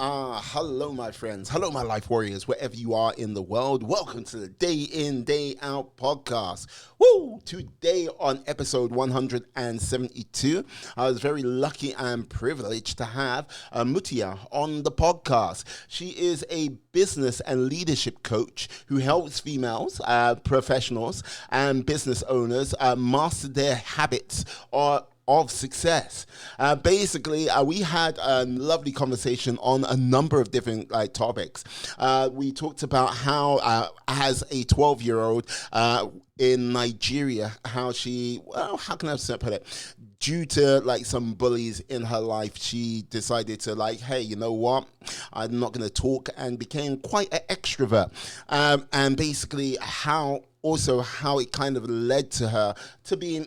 Hello, my friends. Hello, my life warriors, wherever you are in the world. Welcome to the Day In, Day Out podcast. Woo! Today on episode 172, I was very lucky and privileged to have Mutia on the podcast. She is a business and leadership coach who helps females, professionals, and business owners master their habits or of success. We had a lovely conversation on a number of different topics. We talked about how, as a 12-year-old in Nigeria, how how can I put it? Due to some bullies in her life, she decided to hey, you know what? I'm not going to talk, and became quite an extrovert. And basically how it kind of led to her to being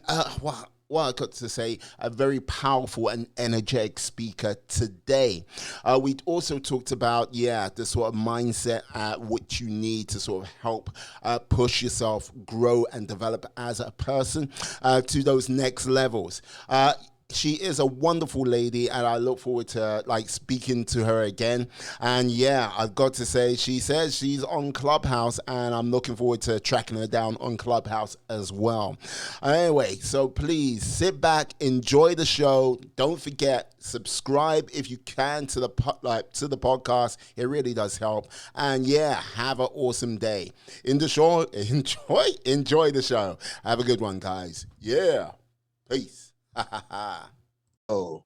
I got to say, a very powerful and energetic speaker today. We also talked about, the sort of mindset which you need to sort of help push yourself, grow, and develop as a person to those next levels. She is a wonderful lady, and I look forward to speaking to her again. And I've got to say, she says she's on Clubhouse, and I'm looking forward to tracking her down on Clubhouse as well. Anyway, so please sit back, enjoy the show. Don't forget, subscribe if you can to the podcast. It really does help. And have an awesome day. Enjoy the show. Have a good one, guys. Peace. Oh,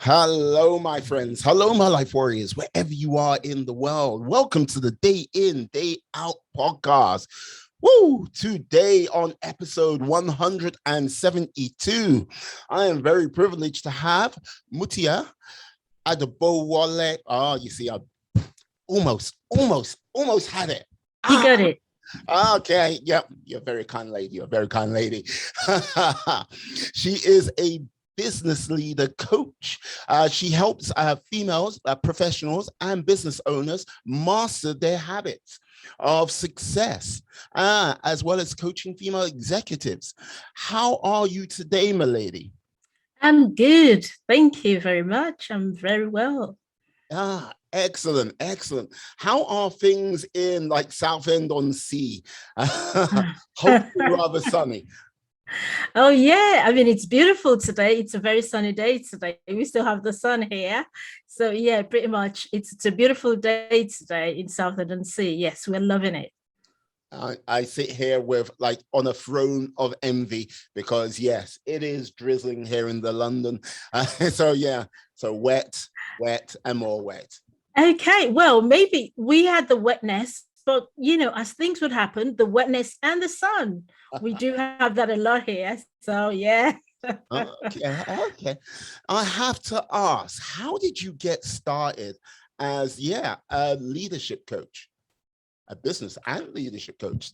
hello, my friends. Hello, my life warriors, wherever you are in the world. Welcome to the Day In, Day Out podcast. Woo! Today on episode 172, I am very privileged to have Mutiat Adebowale. Oh, you see, I almost had it. You got it. Okay, yep, you're a very kind lady. You're a very kind lady. She is a business leader coach. She helps females, professionals, and business owners master their habits of success, as well as coaching female executives. How are you today, my lady? I'm good. Thank you very much. I'm very well. Excellent. How are things in Southend-on-Sea? Hopefully rather sunny. Oh, yeah. I mean, it's beautiful today. It's a very sunny day today. We still have the sun here. So, pretty much it's a beautiful day today in Southend-on-Sea. Yes, we're loving it. I sit here with on a throne of envy because yes, it is drizzling here in the London. So wet and more wet. Okay, well, maybe we had the wetness, but as things would happen, the wetness and the sun, we do have that a lot here. So okay. I have to ask, how did you get started as a leadership coach? A business and leadership coach.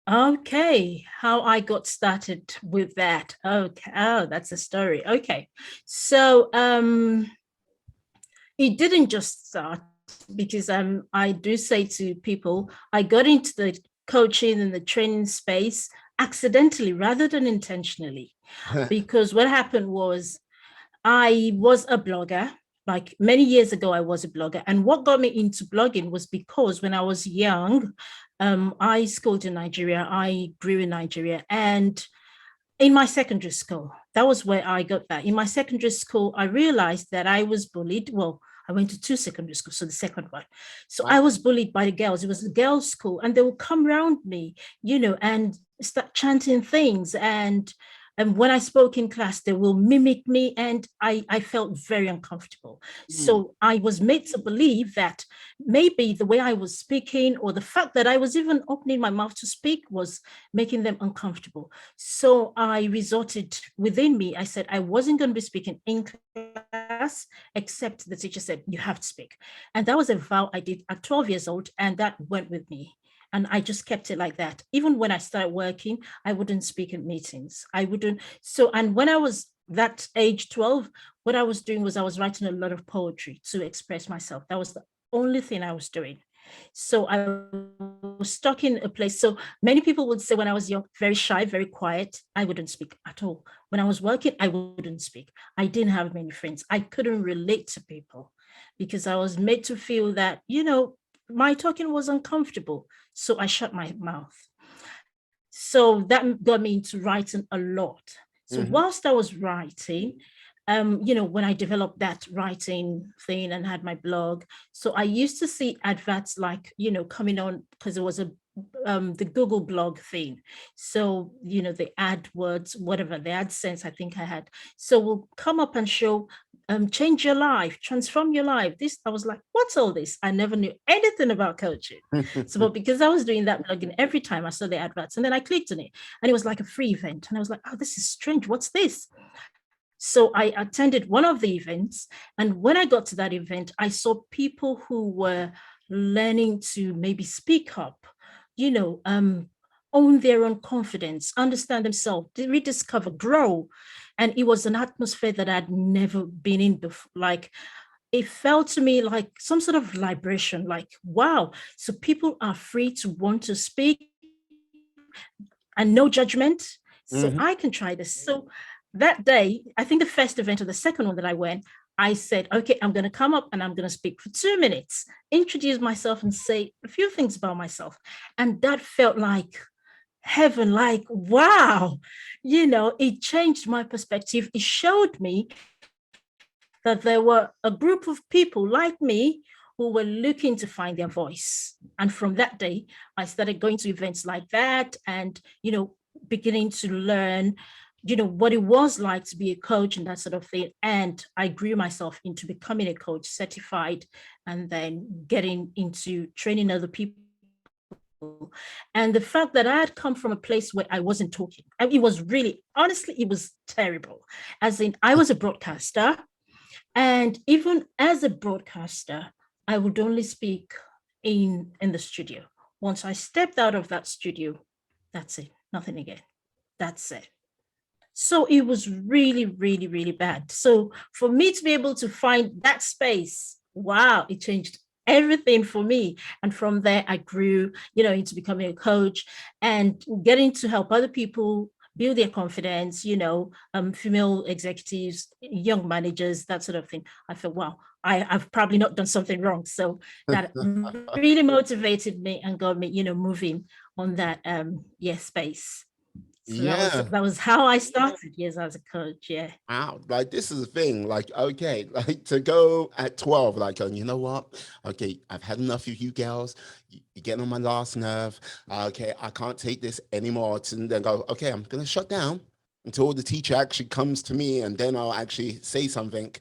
Okay, how I got started with that. Okay, that's a story. Okay, so it didn't just start because I do say to people, I got into the coaching and the training space accidentally rather than intentionally. Because what happened was I was a blogger. Like many years ago, I was a blogger. And what got me into blogging was because when I was young, I schooled in Nigeria. I grew in Nigeria. And in my secondary school, that was where I got that. In my secondary school, I realized that I was bullied. Well, I went to two secondary schools, so the second one. So I was bullied by the girls. It was a girls' school, and they would come around me, and start chanting things. And when I spoke in class, they will mimic me, and I felt very uncomfortable. So I was made to believe that maybe the way I was speaking or the fact that I was even opening my mouth to speak was making them uncomfortable. So I resorted within me. I said I wasn't going to be speaking in class, except the teacher said, you have to speak. And that was a vow I did at 12 years old, and that went with me. And I just kept it like that. Even when I started working, I wouldn't speak in meetings. I wouldn't. So, and when I was that age 12, what I was doing was I was writing a lot of poetry to express myself. That was the only thing I was doing. So I was stuck in a place. So many people would say when I was young, very shy, very quiet, I wouldn't speak at all. When I was working, I wouldn't speak. I didn't have many friends. I couldn't relate to people because I was made to feel that, my talking was uncomfortable. So I shut my mouth. So that got me into writing a lot. So Hmm. whilst I was writing, when I developed that writing thing and had my blog, so I used to see adverts like, coming on because it was the Google blog thing. So, the AdWords, whatever, the AdSense I think I had. So will come up and show change your life, transform your life. This, I was like, what's all this? I never knew anything about coaching. So, but because I was doing that blogging, every time I saw the adverts and then I clicked on it and it was like a free event. And I was like, oh, this is strange. What's this? So I attended one of the events. And when I got to that event, I saw people who were learning to maybe speak up, you know, own their own confidence, understand themselves, rediscover, grow. And it was an atmosphere that I'd never been in before. Like, it felt to me like some sort of liberation, like, wow, so people are free to want to speak and no judgment. So I Hmm. can try this. So that day, I think the first event or the second one that I went, I said, okay, I'm going to come up and I'm going to speak for 2 minutes, introduce myself and say a few things about myself. And that felt like heaven, like, wow, it changed my perspective. It showed me that there were a group of people like me who were looking to find their voice. And from that day, I started going to events like that and, beginning to learn, what it was like to be a coach and that sort of thing. And I grew myself into becoming a coach, certified, and then getting into training other people. And the fact that I had come from a place where I wasn't talking, it was really, honestly, it was terrible. As in, I was a broadcaster. And even as a broadcaster, I would only speak in the studio. Once I stepped out of that studio, that's it, nothing again. That's it. So it was really, really, really bad. So for me to be able to find that space, wow, it changed everything for me. And from there, I grew, into becoming a coach and getting to help other people build their confidence, female executives, young managers, that sort of thing. I felt, wow, I've probably not done something wrong. So that really motivated me and got me, moving on that space. So that was Yeah. that was how I started, yes, as a coach. Yeah. Wow, like this is the thing. Like, okay, like to go at 12, like, going, you know what? Okay, I've had enough of you girls. You're getting on my last nerve. Okay, I can't take this anymore. To then go, okay, I'm gonna shut down until the teacher actually comes to me, and then I'll actually say something.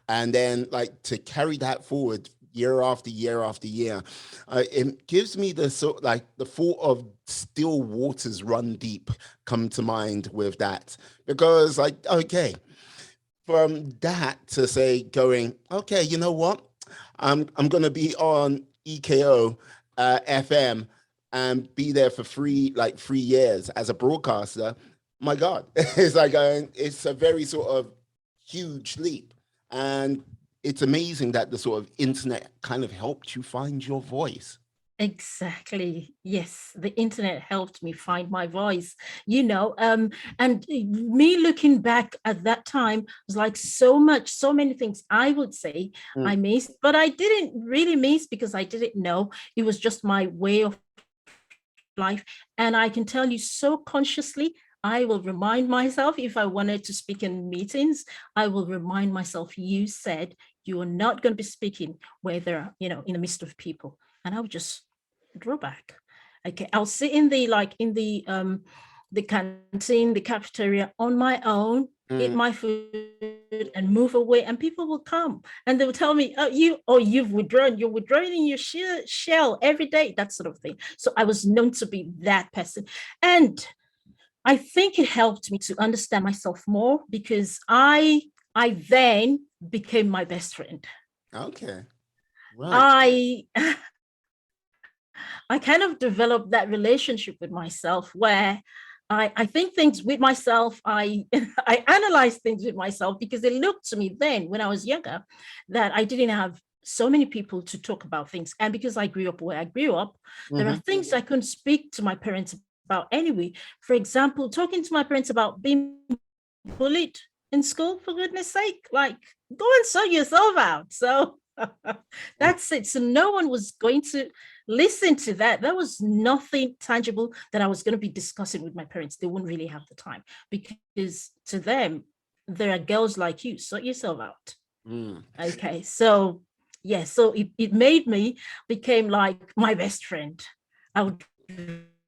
And then, like, to carry that forward year after year after year, it gives me the sort like the thought of still waters run deep come to mind with that because, like, okay, from that to say going, okay, you know what? I'm gonna be on EKO FM and be there for 3 years as a broadcaster. My God, it's like it's a very sort of huge leap, and it's amazing that the sort of internet kind of helped you find your voice. Exactly. Yes, the internet helped me find my voice, and me looking back at that time was like so many things I would say I Mm. missed, but I didn't really miss because I didn't know. It was just my way of life. And I can tell you so consciously, I will remind myself if I wanted to speak in meetings, I will remind myself, you said you are not going to be speaking where there are, in the midst of people. And I would just draw back. Okay, I'll sit in the canteen, the cafeteria on my own, eat Mm. my food and move away, and people will come and they'll tell me, oh, you've withdrawn, you're withdrawing in your shell every day, that sort of thing. So I was known to be that person. And I think it helped me to understand myself more because I then became my best friend. Okay, right. I I kind of developed that relationship with myself where I think things with myself. I analyze things with myself because it looked to me then when I was younger that I didn't have so many people to talk about things. And because I grew up where I grew up, there are things I couldn't speak to my parents about anyway. For example, talking to my parents about being bullied in school, for goodness sake, like go and sort yourself out. So that's it. So no one was going to listen to that. There was nothing tangible that I was going to be discussing with my parents. They wouldn't really have the time because to them, there are girls like you, sort yourself out. Mm. Okay. So yeah, so it made me became like my best friend. I would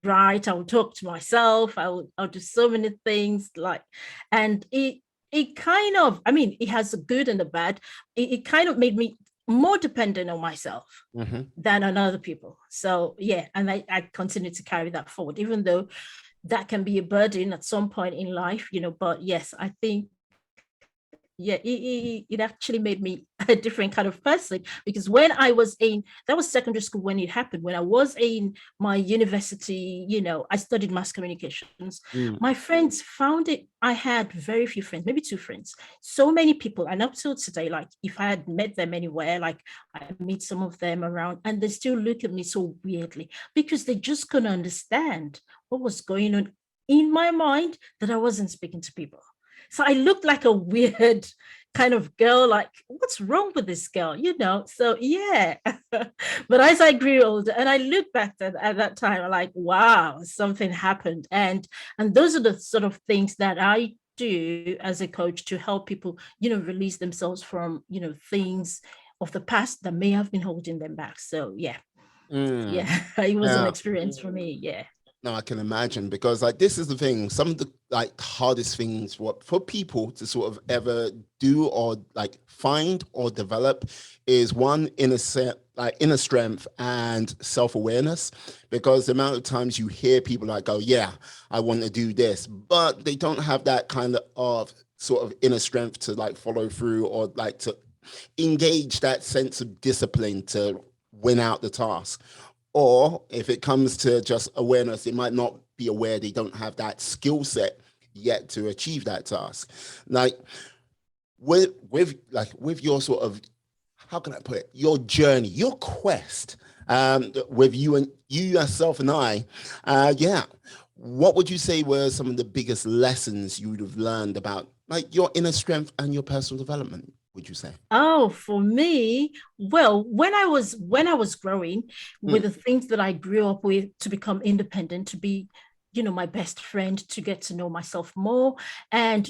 write, I would talk to myself, I would do so many things like, and it kind of, I mean, it has a good and a bad. It kind of made me more dependent on myself than on other people. So yeah, and I continue to carry that forward, even though that can be a burden at some point in life, but yes, I think yeah, it actually made me a different kind of person because when I was in, that was secondary school when it happened. When I was in my university, I studied mass communications. Mm. My friends found it, I had very few friends, maybe two friends. So many people, and up till today, like if I had met them anywhere, like I meet some of them around, and they still look at me so weirdly because they just couldn't understand what was going on in my mind that I wasn't speaking to people. So I looked like a weird kind of girl, like, what's wrong with this girl? So yeah. But as I grew older and I look back at that time, I'm like, wow, something happened. And those are the sort of things that I do as a coach to help people, release themselves from, things of the past that may have been holding them back. So yeah. Mm. Yeah, it was an Yeah. experience for me. Yeah. No, I can imagine because like this is the thing. Some of the like hardest things what for people to sort of ever do or like find or develop is one inner set like inner strength and self-awareness. Because the amount of times you hear people like go, yeah, I want to do this, but they don't have that kind of sort of inner strength to like follow through or like to engage that sense of discipline to win out the task. Or if it comes to just awareness, they might not be aware they don't have that skill set yet to achieve that task. Like with your sort of how can I put it, your journey, your quest with you and you yourself and I, yeah. What would you say were some of the biggest lessons you would have learned about like your inner strength and your personal development, would you say? Oh, for me, well, when I was growing with Mm, the things that I grew up with to become independent, to be, my best friend, to get to know myself more. And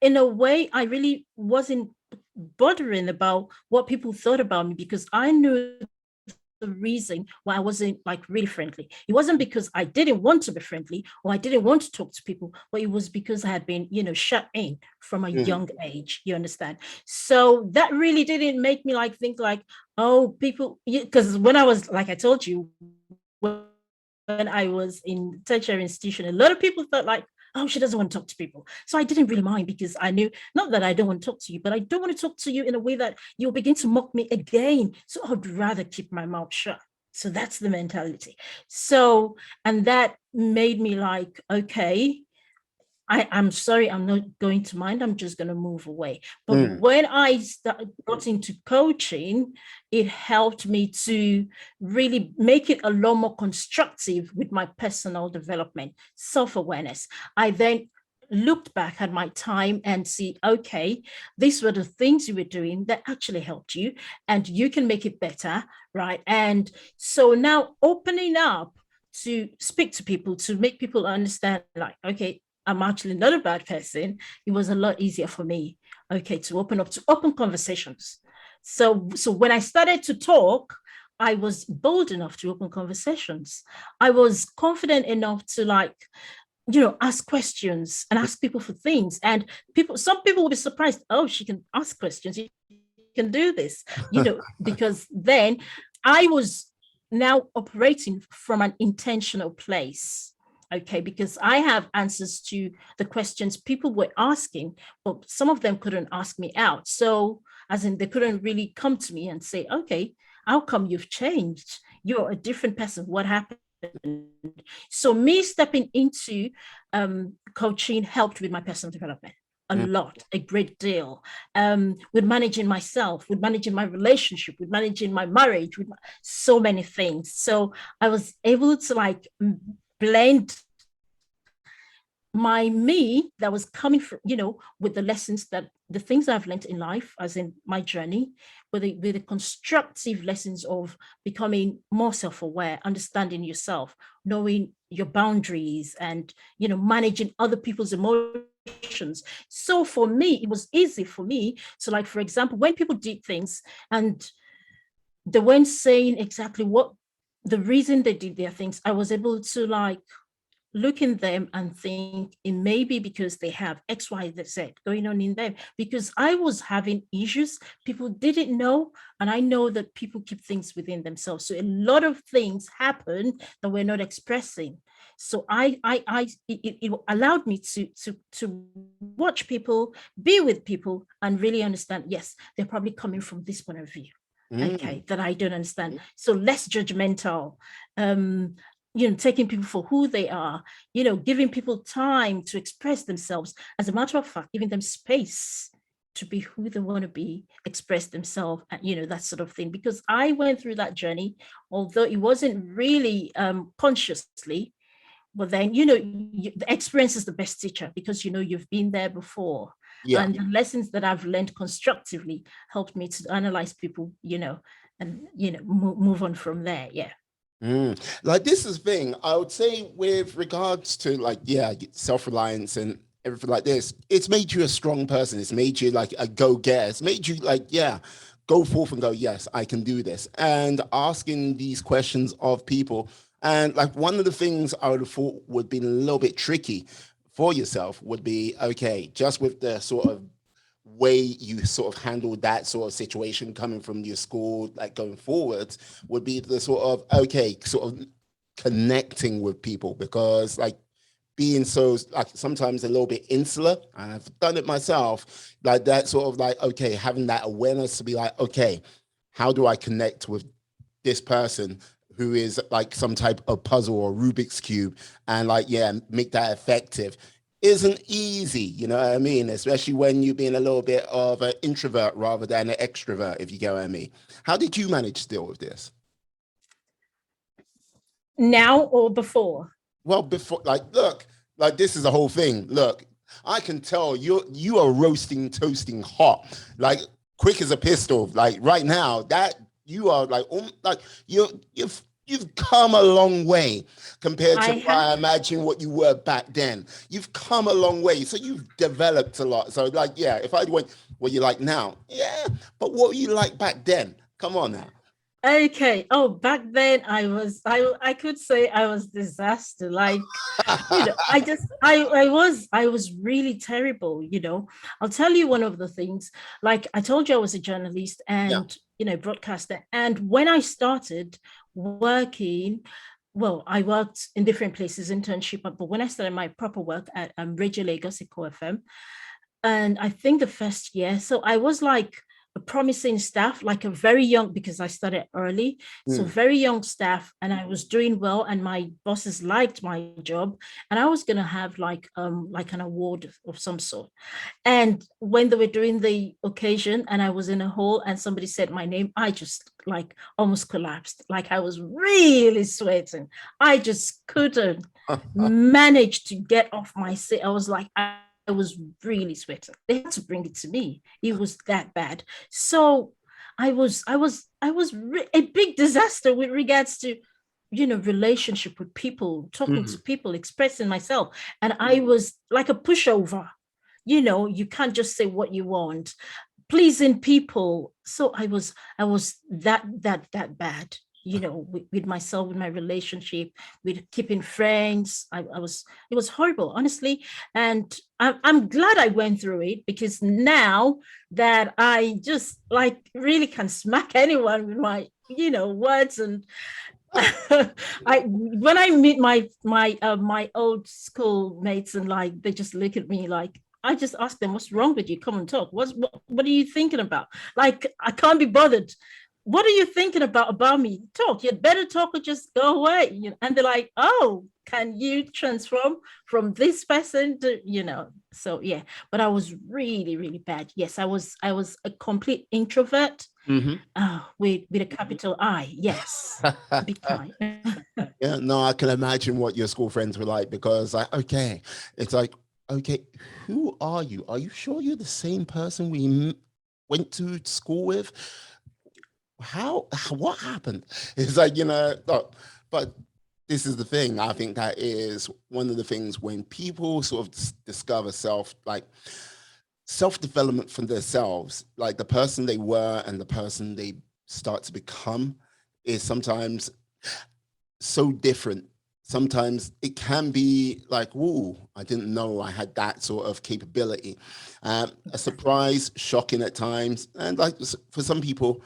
in a way, I really wasn't bothering about what people thought about me because I knew the reason why I wasn't like really friendly. It wasn't because I didn't want to be friendly or I didn't want to talk to people, but it was because I had been, shut in from a mm, young age. You understand? So that really didn't make me like think like, oh, people, because when I was, like I told you, when I was in tertiary institution, a lot of people thought like, oh, she doesn't want to talk to people. So I didn't really mind because I knew not that I don't want to talk to you, but I don't want to talk to you in a way that you'll begin to mock me again. So I'd rather keep my mouth shut. So that's the mentality. So, and that made me like, okay, I'm sorry, I'm not going to mind. I'm just going to move away. But mm, when I got into coaching, it helped me to really make it a lot more constructive with my personal development, self-awareness. I then looked back at my time and see, okay, these were the things you were doing that actually helped you, and you can make it better, right? And so now opening up to speak to people, to make people understand, like, okay, I'm actually not a bad person. It was a lot easier for me, okay, to open up to open conversations. So when I started to talk, I was bold enough to open conversations. I was confident enough to like, ask questions and ask people for things. And some people will be surprised. Oh, she can ask questions. You can do this, because then I was now operating from an intentional place. Okay, because I have answers to the questions people were asking, but some of them couldn't ask me out. So, as in, they couldn't really come to me and say, okay, how come you've changed? You're a different person. What happened? So, me stepping into coaching helped with my personal development lot, a great deal, with managing myself, with managing my relationship, with managing my marriage, with so many things. So I was able to like blend my me that was coming from, with the lessons that the things I've learned in life, as in my journey, with the constructive lessons of becoming more self-aware, understanding yourself, knowing your boundaries, and managing other people's emotions. So for me, it was easy for me to, like, for example, when people did things and they weren't saying exactly what the reason they did their things, I was able to like look in them and think it may be because they have X, Y, Z going on in them. Because I was having issues people didn't know, and I know that people keep things within themselves. So a lot of things happen that we're not expressing. So it allowed me to watch people, be with people, and really understand. Yes, they're probably coming from this point of view. Okay, that I don't understand. So less judgmental. Taking people for who they are, giving people time to express themselves. As a matter of fact, giving them space to be who they want to be, express themselves, and that sort of thing. Because I went through that journey, although it wasn't really consciously, but then, the experience is the best teacher, because, you've been there before. Yeah. And the lessons that I've learned constructively helped me to analyze people, and, move on from there. Yeah. Like, this is the thing I would say with regards to, like, yeah, self-reliance and everything like this. It's made you a strong person. It's made you like a go-getter. It's made you like, yeah, go forth and go, yes, I can do this. And asking these questions of people. And like, one of the things I would have thought would be a little bit tricky for yourself would be, okay, just with the sort of way you sort of handled that sort of situation coming from your school, like going forward, would be the sort of, okay, sort of connecting with people, because like being so like sometimes a little bit insular, and I've done it myself, like that sort of like, okay, having that awareness to be like, okay, how do I connect with this person who is like some type of puzzle or Rubik's cube, and like, yeah, make that effective isn't easy, you know what I mean? Especially when you're being a little bit of an introvert rather than an extrovert, if you get what I mean. How did you manage to deal with this? Now or before? Well, before, like, look, like this is the whole thing. Look, I can tell you are roasting, toasting hot, like quick as a pistol. Like right now, that you are like you've come a long way compared to I imagine what you were back then. You've come a long way, so you've developed a lot. So like, yeah, if I went, what you like now, yeah, but what were you like back then? Come on now. Okay. Oh, back then I could say I was disaster. Like, I was really terrible. I'll tell you one of the things. Like I told you, I was a journalist Yeah. and broadcaster. And when I started working, well, I worked in different places, internship, but when I started my proper work at Radio Lagos Eco FM, and I think the first year, so I was like a promising staff, like a very young, because I started early, so very young staff, and I was doing well, and my bosses liked my job, and I was gonna have like an award of some sort. And when they were doing the occasion, and I was in a hall, and somebody said my name, I just like almost collapsed. Like I was really sweating. I just couldn't manage to get off my seat. I was like, I was really sweating. They had to bring it to me. It was that bad. So I was a big disaster with regards to relationship with people, talking to people, expressing myself. And I was like a pushover. You can't just say what you want, pleasing people. So I was that bad, with myself, with my relationship, with keeping friends. I was It was horrible, honestly. And I'm glad I went through it, because now that I just like really can smack anyone with my words. And I when I meet my old school mates, and like they just look at me like, I just ask them, what's wrong with you? Come and talk. What are you thinking about? Like, I can't be bothered. What are you thinking about me? Talk. You'd better talk or just go away. And they're like, oh, can you transform from this person to, So yeah, but I was really, really bad. Yes, I was a complete introvert, Hmm. with a capital I. Yes, big time. Yeah, no, I can imagine what your school friends were like because, like, okay, it's like, okay, who are you? Are you sure you're the same person we went to school with? What happened? It's like, look, but this is the thing. I think that is one of the things when people sort of discover self development for themselves, like the person they were and the person they start to become is sometimes so different. Sometimes it can be like, "Whoa, I didn't know I had that sort of capability." A Exactly. surprise, shocking at times, and like for some people,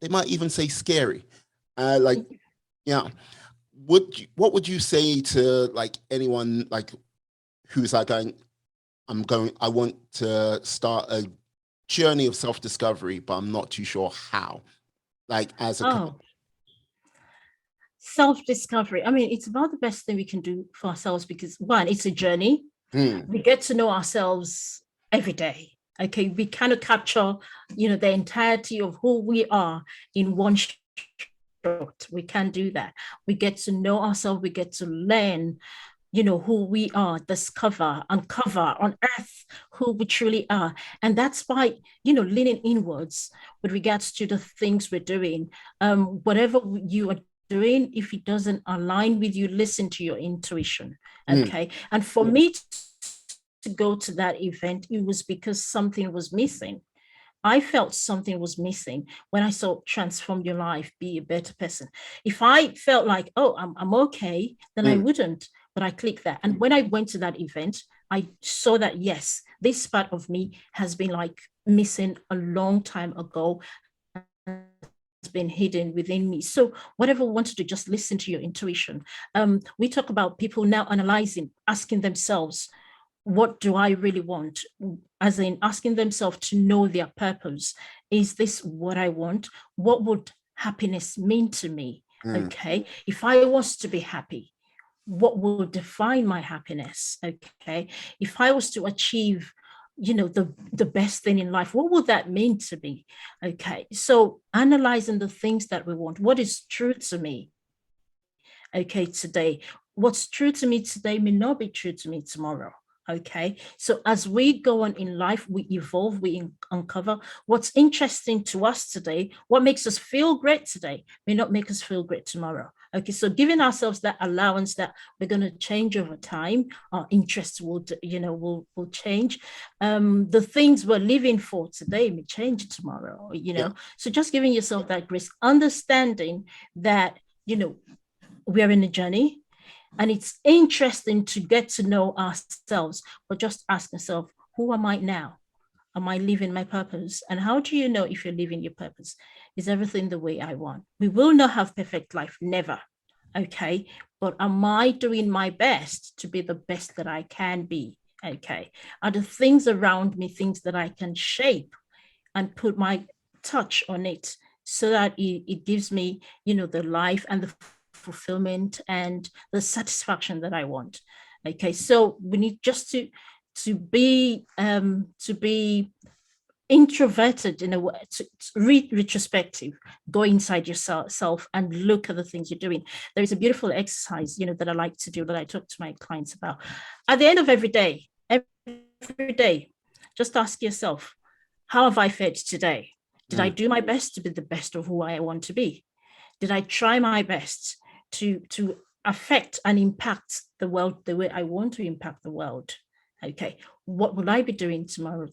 they might even say scary. Like, yeah, what would you say to like anyone like who's like going, I want to start a journey of self discovery, but I'm not too sure how. Like as a Oh, self-discovery. I mean, it's about the best thing we can do for ourselves because one, it's a journey. hmm, We get to know ourselves every day. Okay, we kind of capture, the entirety of who we are in one shot. We can do that. We get to know ourselves. We get to learn, who we are, discover, uncover, unearth who we truly are. And that's why, leaning inwards with regards to the things we're doing. Whatever you are doing, if it doesn't align with you, listen to your intuition. hmm, Okay. And for me to go to that event, it was because something was missing. I felt something was missing when I saw transform your life, be a better person. If I felt like, oh, I'm okay, then I hmm, wouldn't. But I clicked that. And when I went to that event, I saw that, yes, this part of me has been like missing a long time ago. It's been hidden within me. So whatever we want to do, just listen to your intuition. We talk about people now analyzing, asking themselves, what do I really want? As in asking themselves to know their purpose. Is this what I want? What would happiness mean to me? hmm. Okay. If I was to be happy, what will define my happiness? Okay. If I was to achieve, the best thing in life, what would that mean to me? Okay. So analyzing the things that we want, what is true to me? Okay, today. What's true to me today may not be true to me tomorrow. Okay, so as we go on in life, we evolve, we uncover what's interesting to us today. What makes us feel great today may not make us feel great tomorrow. Okay, so giving ourselves that allowance that we're going to change over time, our interests will change. The things we're living for today may change tomorrow. Yeah, So just giving yourself that grace, understanding that we are in a journey, and it's interesting to get to know ourselves, but just ask yourself, who am I now? Am I living my purpose? And how do you know if you're living your purpose? Is everything the way I want? We will not have perfect life, never. Okay. But am I doing my best to be the best that I can be? Okay. Are the things around me things that I can shape and put my touch on it so that it gives me, the life and the fulfillment and the satisfaction that I want. Okay, so we need just to be introverted in a way, to read retrospective, go inside yourself and look at the things you're doing. There is a beautiful exercise, that I like to do, that I talk to my clients about. At the end of every day, just ask yourself, how have I fared today? Did I hmm, do my best to be the best of who I want to be? Did I try my best to affect and impact the world the way I want to impact the world? Okay, what will I be doing tomorrow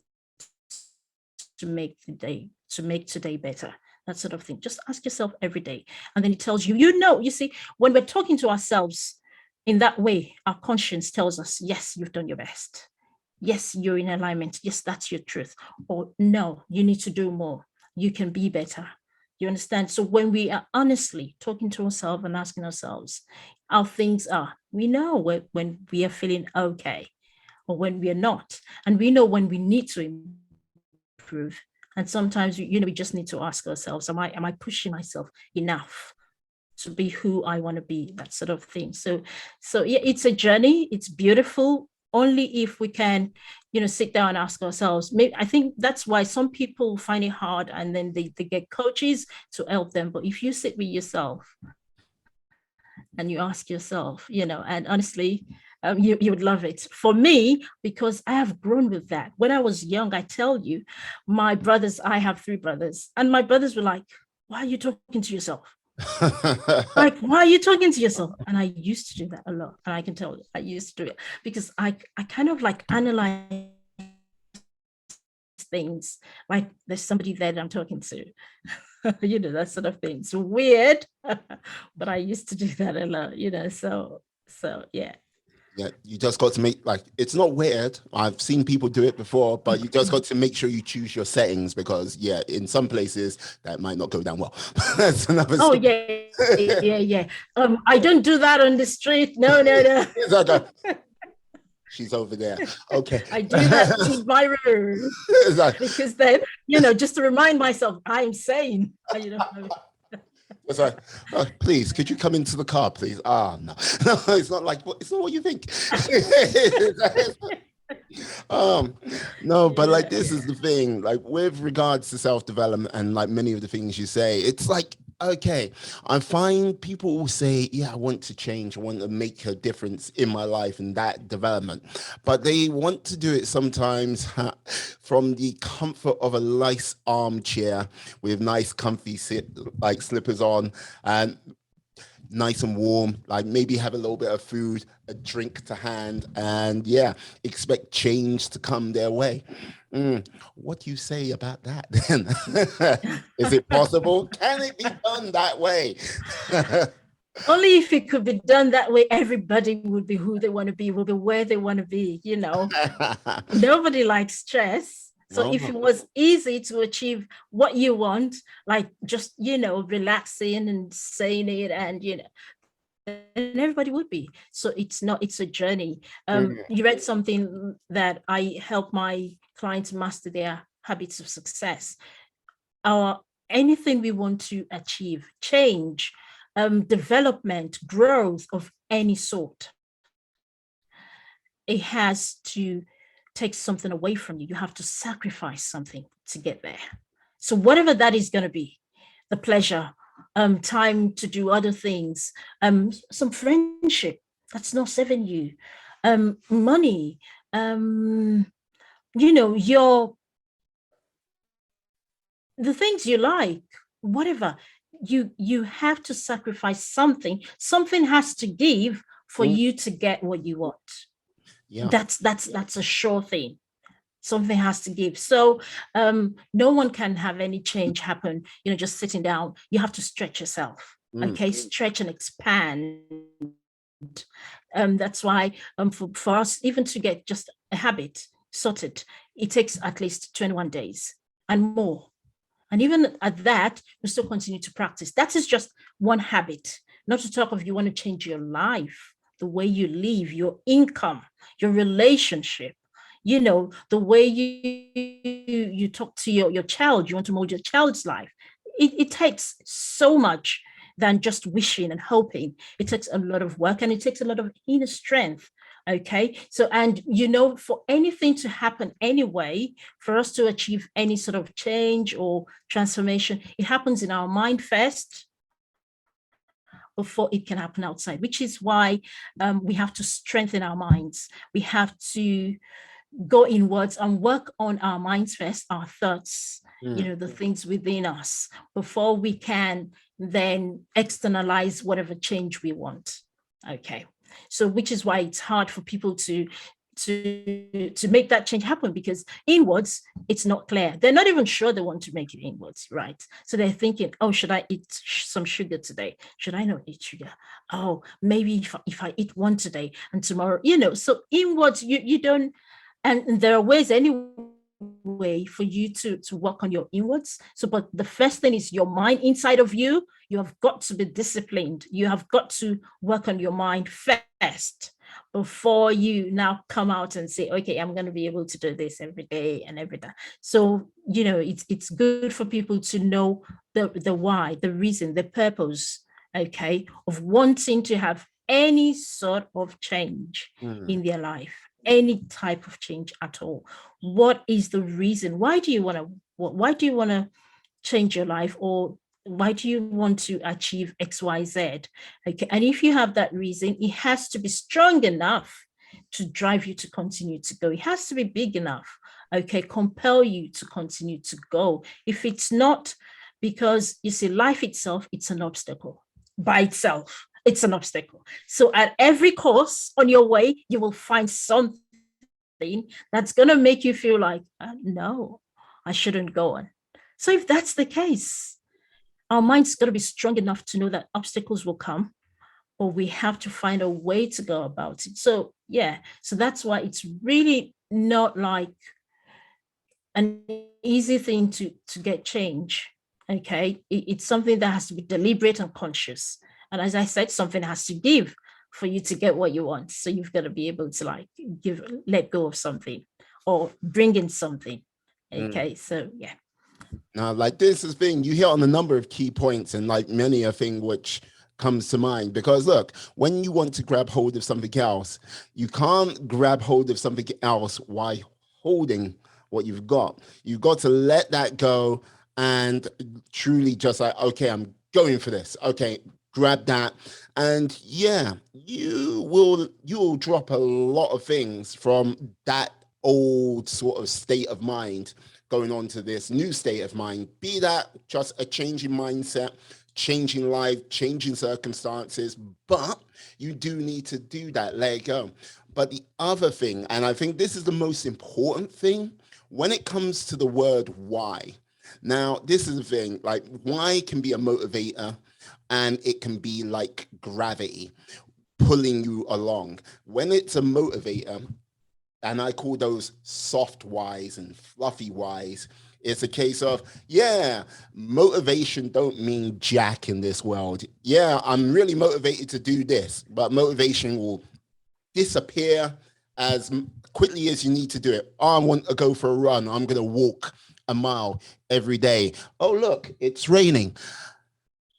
to make today better? That sort of thing. Just ask yourself every day, and then it tells you. You see, when we're talking to ourselves in that way, our conscience tells us, yes, you've done your best. Yes, you're in alignment. Yes, that's your truth. Or no, you need to do more. You can be better. You understand? So when we are honestly talking to ourselves and asking ourselves how things are, we know when we are feeling okay or when we are not. And we know when we need to improve. And sometimes, we just need to ask ourselves, am I pushing myself enough to be who I want to be, that sort of thing. So yeah, it's a journey. It's beautiful only if we can, sit down and ask ourselves. Maybe I think that's why some people find it hard, and then they get coaches to help them. But if you sit with yourself and you ask yourself, and honestly, you would love it. For me, because I have grown with that. When I was young, I tell you, I have 3 brothers, and my brothers were like, why are you talking to yourself? Like, why are you talking to yourself? And I used to do that a lot. And I can tell you, I used to do it because I kind of like analyze things, like there's somebody there that I'm talking to. That sort of thing. It's weird, but I used to do that a lot, so yeah. Yeah, you just got to make, like, it's not weird. I've seen people do it before, but you just got to make sure you choose your settings, because in some places that might not go down well. That's another story. Yeah. I don't do that on the street. No. She's over there. Okay. I do that in my room. Exactly. Because then, just to remind myself, I'm sane. It's like, please, could you come into the car, please? No, it's not like, it's not what you think. No, but like, this is the thing, like, with regards to self-development and like many of the things you say, it's like, okay, I find people will say, yeah, I want to change, I want to make a difference in my life and that development, but they want to do it sometimes from the comfort of a nice armchair with nice comfy slippers on, and nice and warm, like maybe have a little bit of food, a drink to hand, and expect change to come their way. What do you say about that then? Is it possible? Can it be done that way? Only if it could be done that way, everybody would be who they want to be, will be where they want to be, Nobody likes stress. So if it was easy to achieve what you want, like just, relaxing and saying it, and, and everybody would be. So it's a journey. You read something that I help my clients master their habits of success. Anything we want to achieve, change, development, growth of any sort, it has to take something away from you. You have to sacrifice something to get there. So whatever that is going to be, the pleasure, time to do other things, some friendship that's not serving you, money, the things you like, whatever, you have to sacrifice something. Something has to give for you to get what you want. Yeah. That's a sure thing. Something has to give. So no one can have any change happen, just sitting down. You have to stretch yourself. Okay, stretch and expand. That's why for us, even to get just a habit sorted, it takes at least 21 days and more. And even at that, you still continue to practice. That is just one habit, not to talk of you want to change your life, the way you live, your income, your relationship, the way you talk to your child. You want to mold your child's life. It takes so much than just wishing and hoping. It takes a lot of work, and it takes a lot of inner strength. Okay, so, and for anything to happen anyway, for us to achieve any sort of change or transformation, it happens in our mind first before it can happen outside, which is why we have to strengthen our minds. We have to go inwards and work on our minds first, our thoughts, the things within us, before we can then externalize whatever change we want. Okay. So, which is why it's hard for people to make that change happen, because inwards, it's not clear. They're not even sure they want to make it inwards, right? So they're thinking, oh, should I eat some sugar today? Should I not eat sugar? Oh, maybe if I eat one today and tomorrow, so inwards, you don't, and there are ways anyway for you to work on your inwards. So, but the first thing is your mind inside of you. You have got to be disciplined. You have got to work on your mind first before you now come out and say, okay, I'm going to be able to do this every day and every day. So, it's good for people to know the why, the reason, the purpose, okay, of wanting to have any sort of change in their life. any type of change at all. What is the reason? Why do you want to change your life, or why do you want to achieve XYZ? Okay. And if you have that reason, it has to be strong enough to drive you to continue to go. It has to be big enough, okay, compel you to continue to go. If it's not, because you see, life itself, it's an obstacle by itself. It's an obstacle. So at every course on your way, you will find something that's going to make you feel like, no, I shouldn't go on. So if that's the case, our mind's got to be strong enough to know that obstacles will come, or we have to find a way to go about it. So yeah, so that's why it's really not like an easy thing to get change. Okay, it's something that has to be deliberate and conscious. And as I said, something has to give for you to get what you want. So you've got to be able to like let go of something or bring in something. Okay, so yeah. Now, like this is thing you hit on a number of key points, and like many a thing which comes to mind, because look, when you want to grab hold of something else, you can't grab hold of something else while holding what you've got. You've got to let that go and truly just like, okay, I'm going for this. Okay, grab that. And yeah, you will drop a lot of things from that old sort of state of mind going on to this new state of mind, be that just a changing mindset, changing life, changing circumstances, but you do need to do that, let it go. But the other thing, and I think this is the most important thing, when it comes to the word why. Now, this is the thing, like why can be a motivator, and it can be like gravity pulling you along. When it's a motivator, and I call those soft whys and fluffy whys. It's a case of, yeah, motivation don't mean jack in this world. Yeah, I'm really motivated to do this, but motivation will disappear as quickly as you need to do it. Oh, I want to go for a run. I'm going to walk a mile every day. Oh, look, it's raining.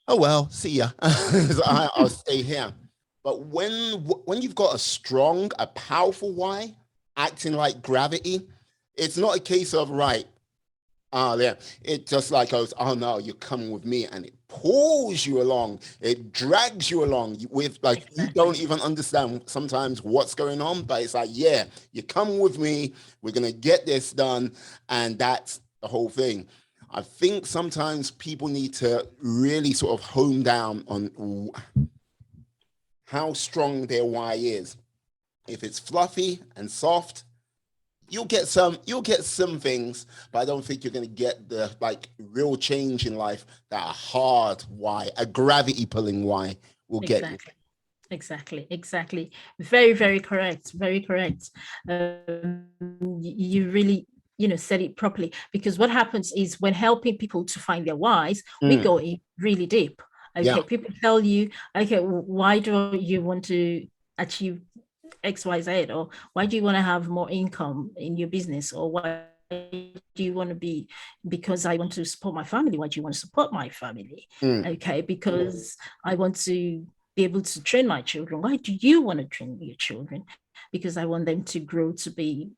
Oh, well, see ya. I'll stay here. But when you've got a strong, a powerful why, acting like gravity, it's not a case of right. Yeah, it just like goes, oh no, you're coming with me, and it pulls you along, it drags you along with like you don't even understand sometimes what's going on, but it's like, yeah, you're coming with me, we're gonna get this done, and that's the whole thing. I think sometimes people need to really sort of hone down on how strong their why is. If it's fluffy and soft, you'll get some things, but I don't think you're gonna get the like real change in life that a hard why, a gravity pulling why will get you. Exactly. Exactly. Very, very correct. Very correct. You really, said it properly, because what happens is when helping people to find their whys, we go in really deep. Yeah. Okay, people tell you, okay, why do you want to achieve XYZ, or why do you want to have more income in your business, or why do you want to be, because I want to support my family. Why do you want to support my family? Okay, because I want to be able to train my children. Why do you want to train your children? Because I want them to grow to be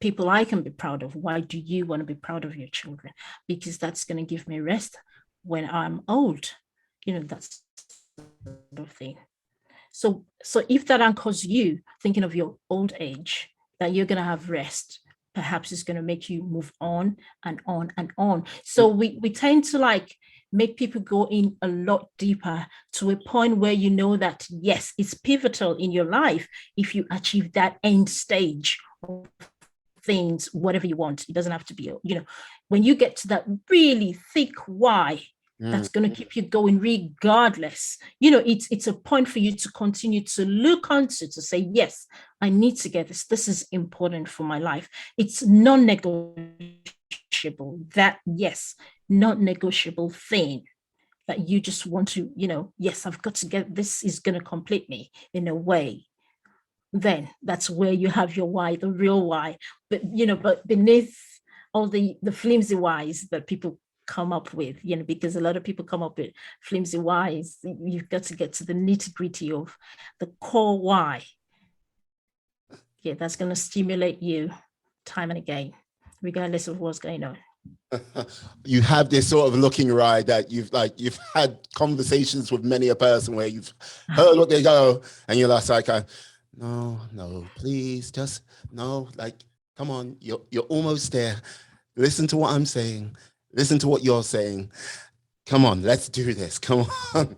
people I can be proud of. Why do you want to be proud of your children? Because that's going to give me rest when I'm old. That's sort of thing. So if that anchors you thinking of your old age, that you're going to have rest, perhaps it's going to make you move on and on and on. So we tend to like make people go in a lot deeper, to a point where that, yes, it's pivotal in your life if you achieve that end stage of things, whatever you want. It doesn't have to be, when you get to that really thick why, that's going to keep you going regardless. It's a point for you to continue to look onto, to say, yes, I need to get this. This is important for my life. It's non-negotiable. That, yes, non-negotiable thing that you just want to, yes, I've got to get this, is going to complete me in a way. Then that's where you have your why, the real why. But beneath all the flimsy whys that people come up with, because a lot of people come up with flimsy whys, you've got to get to the nitty gritty of the core why. Yeah, that's going to stimulate you time and again, regardless of what's going on. You have this sort of looking right that you've had conversations with many a person where you've heard what they go, and you're like, no, please, just no, like, come on, you're almost there. Listen to what I'm saying. Listen to what you're saying. Come on, let's do this. Come on.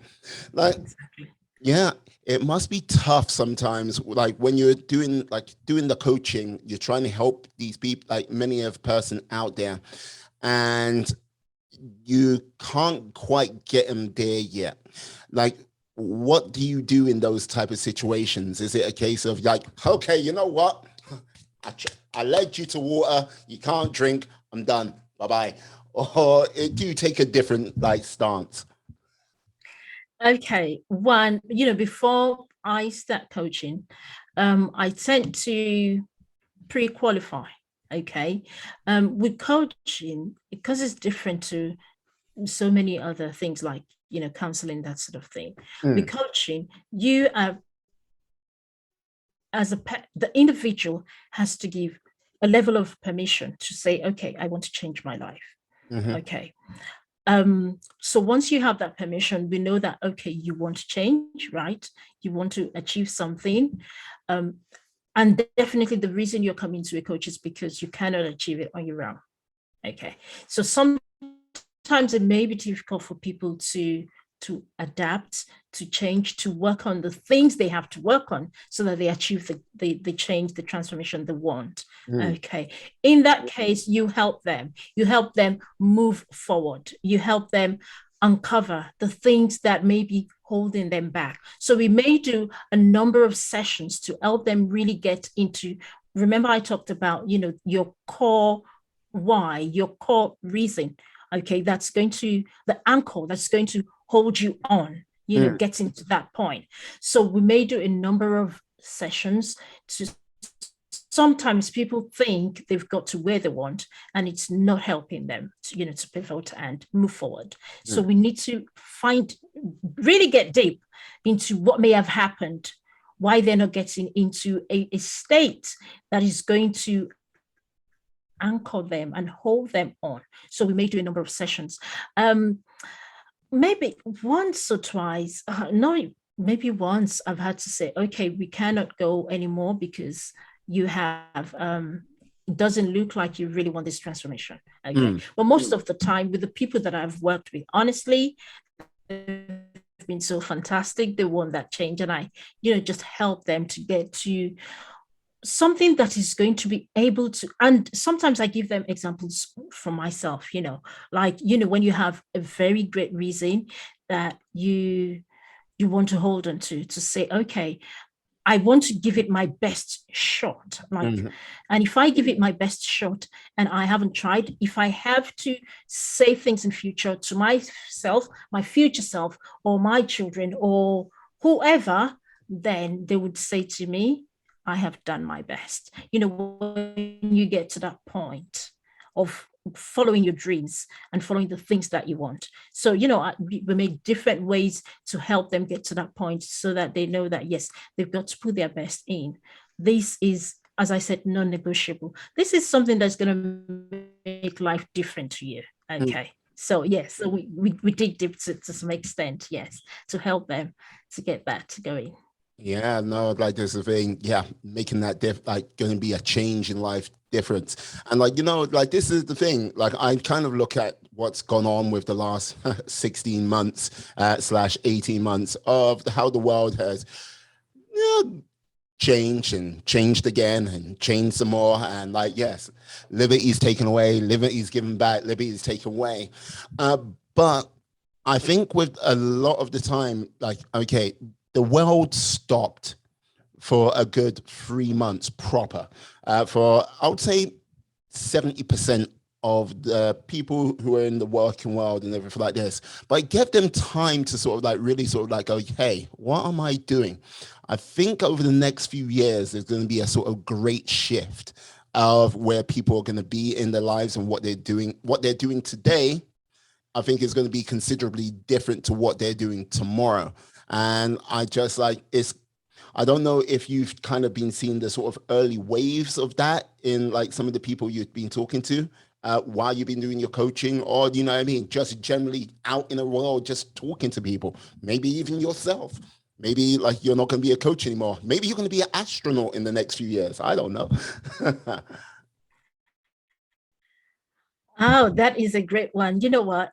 Like, Exactly. yeah, it must be tough sometimes. Like when you're doing the coaching, you're trying to help these people, like many of person out there, and you can't quite get them there yet. Like, what do you do in those type of situations? Is it a case of like, okay, you know what? I led you to water. You can't drink. I'm done. Bye bye. Or do you take a different like stance? Okay. One, before I start coaching, I tend to pre-qualify. Okay. With coaching, because it's different to so many other things like, counseling, that sort of thing. With Mm, coaching, you are, the individual has to give a level of permission to say, okay, I want to change my life. mhm, Okay. So once you have that permission, we know that, okay, you want to change, right? You want to achieve something. Um, and definitely the reason you're coming to a coach is because you cannot achieve it on your own. Okay. So sometimes it may be difficult for people to adapt, to change, to work on the things they have to work on so that they achieve the change, the transformation they want. mm, Okay. In that case, you help them move forward, you help them uncover the things that may be holding them back. So we may do a number of sessions to help them really get into, remember I talked about, your core why, your core reason. Okay, that's going to, the anchor that's going to hold you on, mm, getting to that point. So we may do a number of sessions to, sometimes people think they've got to where they want and it's not helping them to pivot and move forward. So mm, we need to really get deep into what may have happened, why they're not getting into a state that is going to anchor them and hold them on. So we may do a number of sessions. Maybe once or twice, no, maybe once I've had to say, okay, we cannot go anymore because you have, it doesn't look like you really want this transformation. Okay. mm. But most of the time, with the people that I've worked with, honestly, they've been so fantastic. They want that change. And I, just help them to get to something that is going to be able to, and sometimes I give them examples from myself, like, when you have a very great reason that you want to hold on to say, okay, I want to give it my best shot. Like, Mhm. and if I give it my best shot and I haven't tried, if I have to say things in future to myself, my future self, or my children, or whoever, then they would say to me, I have done my best. When you get to that point of following your dreams and following the things that you want. So, we make different ways to help them get to that point so that they know that, yes, they've got to put their best in. This is, as I said, non-negotiable. This is something that's going to make life different to you. Mm. Okay. So, yes, so we dig deep to some extent, yes, to help them to get that going. Yeah, no, like there's a thing, yeah, making that like going to be a change in life difference. And like, like this is the thing, like I kind of look at what's gone on with the last 16 months, slash 18 months of how the world has, you know, changed and changed again and changed some more. And like, yes, liberty's taken away, liberty's given back, liberty's taken away. But I think with a lot of the time, like, okay, the world stopped for a good 3 months proper. For I would say 70% of the people who are in the working world and everything like this. But give them time to sort of like really sort of like go, hey, what am I doing? I think over the next few years, there's going to be a sort of great shift of where people are going to be in their lives and what they're doing. What they're doing today, I think is going to be considerably different to what they're doing tomorrow. And I just like it's I don't know if you've kind of been seeing the sort of early waves of that in like some of the people you've been talking to while you've been doing your coaching, or you know what I mean, just generally out in the world, just talking to people, maybe even yourself. Maybe like you're not going to be a coach anymore. Maybe you're going to be an astronaut in the next few years. I don't know. Oh, that is a great one. You know what?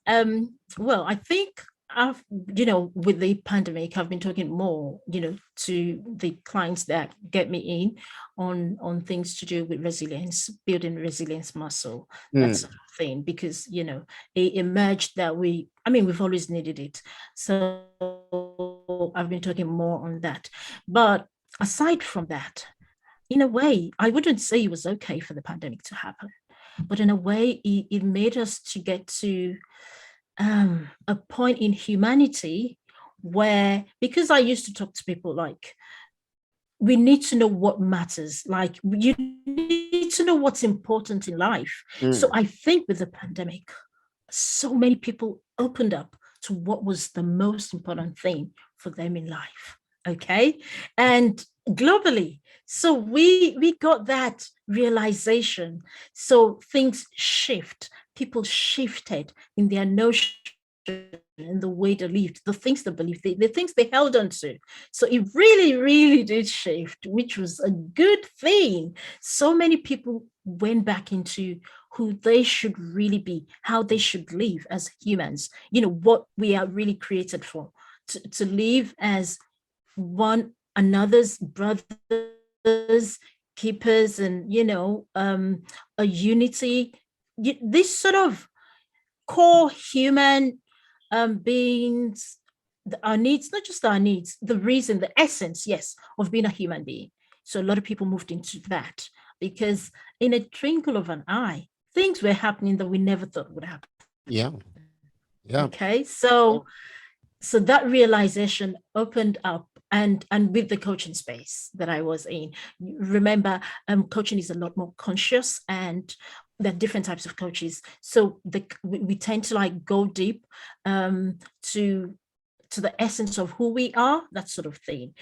Well, I think I've, with the pandemic, I've been talking more, to the clients that get me in on things to do with resilience, building resilience muscle, that Mm, sort of thing, because, it emerged that we've always needed it. So I've been talking more on that. But aside from that, in a way, I wouldn't say it was okay for the pandemic to happen, but in a way, it made us to get to a point in humanity where, because I used to talk to people like, we need to know what matters. Like, you need to know what's important in life. So mm, I think with the pandemic, so many people opened up to what was the most important thing for them in life. Okay. And globally, so we got that realization. So things shift. People shifted in their notion, in the way they lived, the things they believed, the things they held on to. So it really, really did shift, which was a good thing. So many people went back into who they should really be, how they should live as humans, what we are really created for, to live as one another's brothers, keepers, and, a unity. This sort of core human beings, our needs, not just our needs, the reason, the essence, yes, of being a human being. So a lot of people moved into that because in a twinkle of an eye, things were happening that we never thought would happen. yeah. Yeah. Okay. So that realization opened up, and with the coaching space that I was in, remember, coaching is a lot more conscious, and there are different types of coaches. So we tend to like go deep to the essence of who we are, that sort of thing.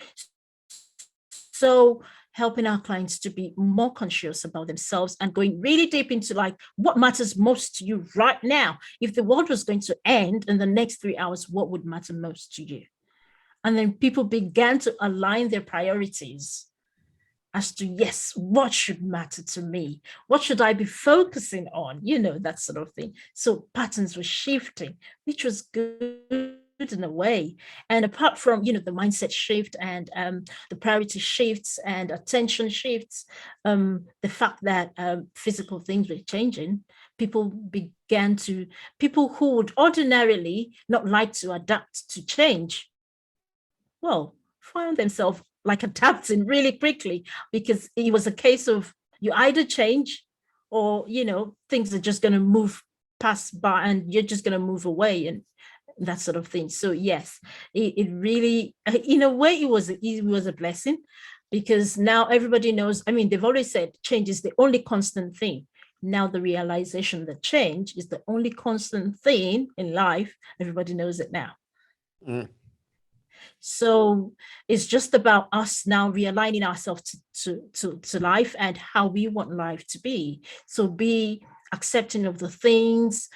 So helping our clients to be more conscious about themselves and going really deep into like what matters most to you right now. If the world was going to end in the next 3 hours, what would matter most to you? And then people began to align their priorities as to, yes, what should matter to me? What should I be focusing on? That sort of thing. So patterns were shifting, which was good in a way. And apart from, the mindset shift and the priority shifts and attention shifts, the fact that physical things were changing, people who would ordinarily not like to adapt to change, well, found themselves like adapting really quickly, because it was a case of you either change or, things are just going to move past by and you're just going to move away and that sort of thing. So yes, it really, in a way, it was a blessing, because now everybody knows. I mean, they've always said change is the only constant thing. Now the realization that change is the only constant thing in life, everybody knows it now. Mm, So it's just about us now realigning ourselves to life and how we want life to be. So be accepting of the things,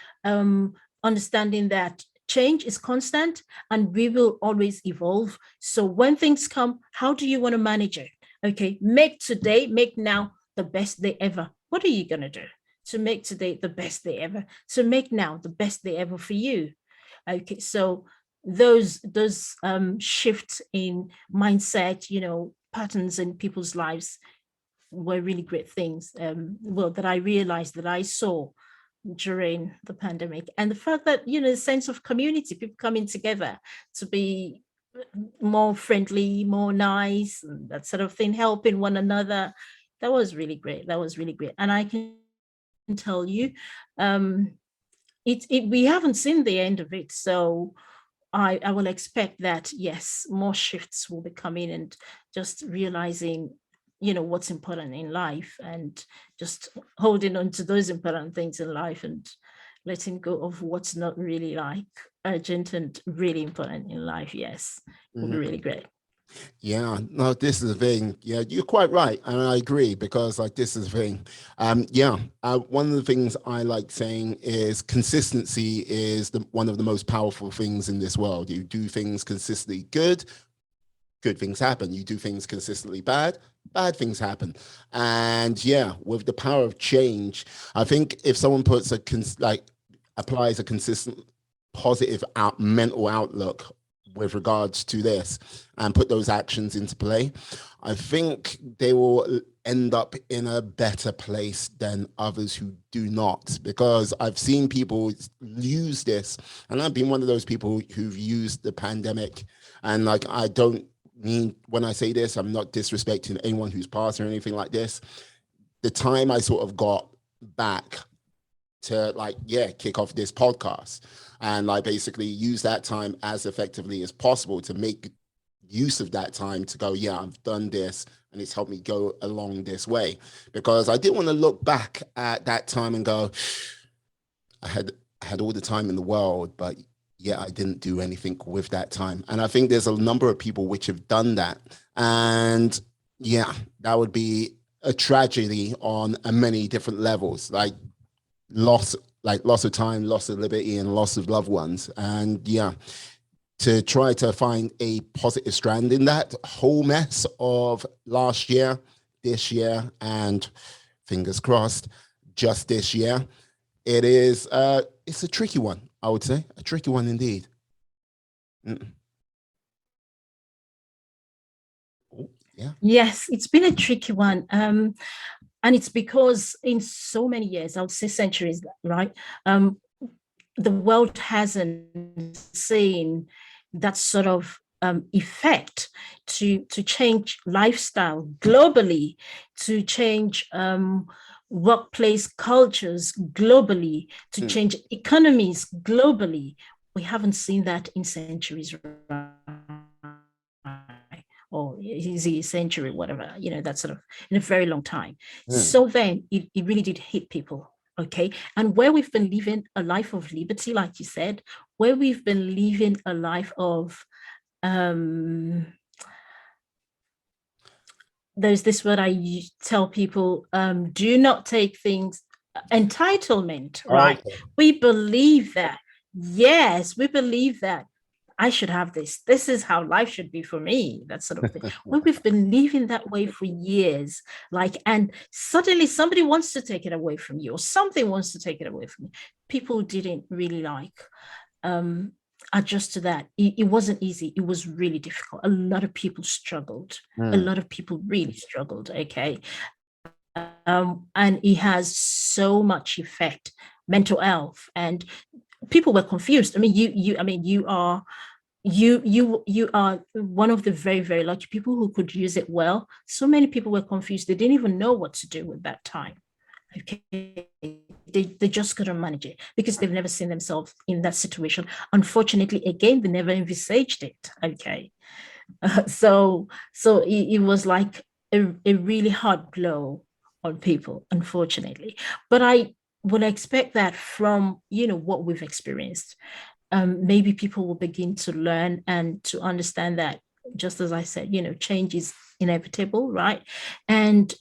understanding that change is constant and we will always evolve. So when things come, how do you want to manage it? Okay, make now the best day ever. What are you going to do to make today the best day ever? To make now the best day ever for you. Okay, so those shifts in mindset, patterns in people's lives were really great things. Well, that I realized, that I saw during the pandemic, and the fact that, the sense of community, people coming together to be more friendly, more nice, and that sort of thing, helping one another. That was really great. That was really great, and I can tell you, um, we haven't seen the end of it. So I will expect that, yes, more shifts will be coming, and just realizing, what's important in life, and just holding on to those important things in life, and letting go of what's not really like urgent and really important in life. Yes, will be mhm. really great. Yeah, no, this is the thing. Yeah, you're quite right, and I agree because like this is the thing. Yeah, one of the things I like saying is consistency is one of the most powerful things in this world. You do things consistently good things happen. You do things consistently bad things happen. And yeah, with the power of change, I think if someone puts like applies a consistent positive mental outlook with regards to this and put those actions into play, I think they will end up in a better place than others who do not. Because I've seen people use this, and I've been one of those people who've used the pandemic. And like, I don't mean when I say this, I'm not disrespecting anyone who's passed or anything like this. The time I sort of got back to like, yeah, kick off this podcast and like basically use that time as effectively as possible to make use of that time to go, yeah, I've done this and it's helped me go along this way. Because I didn't want to look back at that time and go, I had all the time in the world, but yeah, I didn't do anything with that time. And I think there's a number of people which have done that. And yeah, that would be a tragedy on many different levels, loss loss of time, loss of liberty, and loss of loved ones. And yeah, to try to find a positive strand in that whole mess of last year, this year, and fingers crossed, just this year, it's a tricky one, I would say. A tricky one indeed. Mm. Oh, yeah. Yes, it's been a tricky one. And it's because in so many years, I would say centuries, right? The world hasn't seen that sort of effect to change lifestyle globally, to change workplace cultures globally, to Mm. change economies globally. We haven't seen that in centuries, right? Or is it a century, whatever, that sort of in a very long time. Mm. So then it really did hit people. Okay. And where we've been living a life of liberty, like you said, where we've been living a life of there's this word I tell people, do not take things entitlement, right? Okay. We believe that. Yes, we believe that I should have this. This is how life should be for me, that sort of thing. Well, we've been living that way for years. And suddenly somebody wants to take it away from you, or something wants to take it away from you. People didn't really um, adjust to that. It wasn't easy. It was really difficult. A lot of people struggled. A Mm. lot of people really struggled. Okay. And it has so much effect, mental health, and people were confused. I mean, you are one of the very, very lucky people who could use it well. So many people were confused. They didn't even know what to do with that time. Okay. They just couldn't manage it because they've never seen themselves in that situation. Unfortunately, again, they never envisaged it. Okay. So it was like a really hard blow on people, unfortunately. But I would expect that from what we've experienced. Maybe people will begin to learn and to understand that, just as I said, change is inevitable, right? And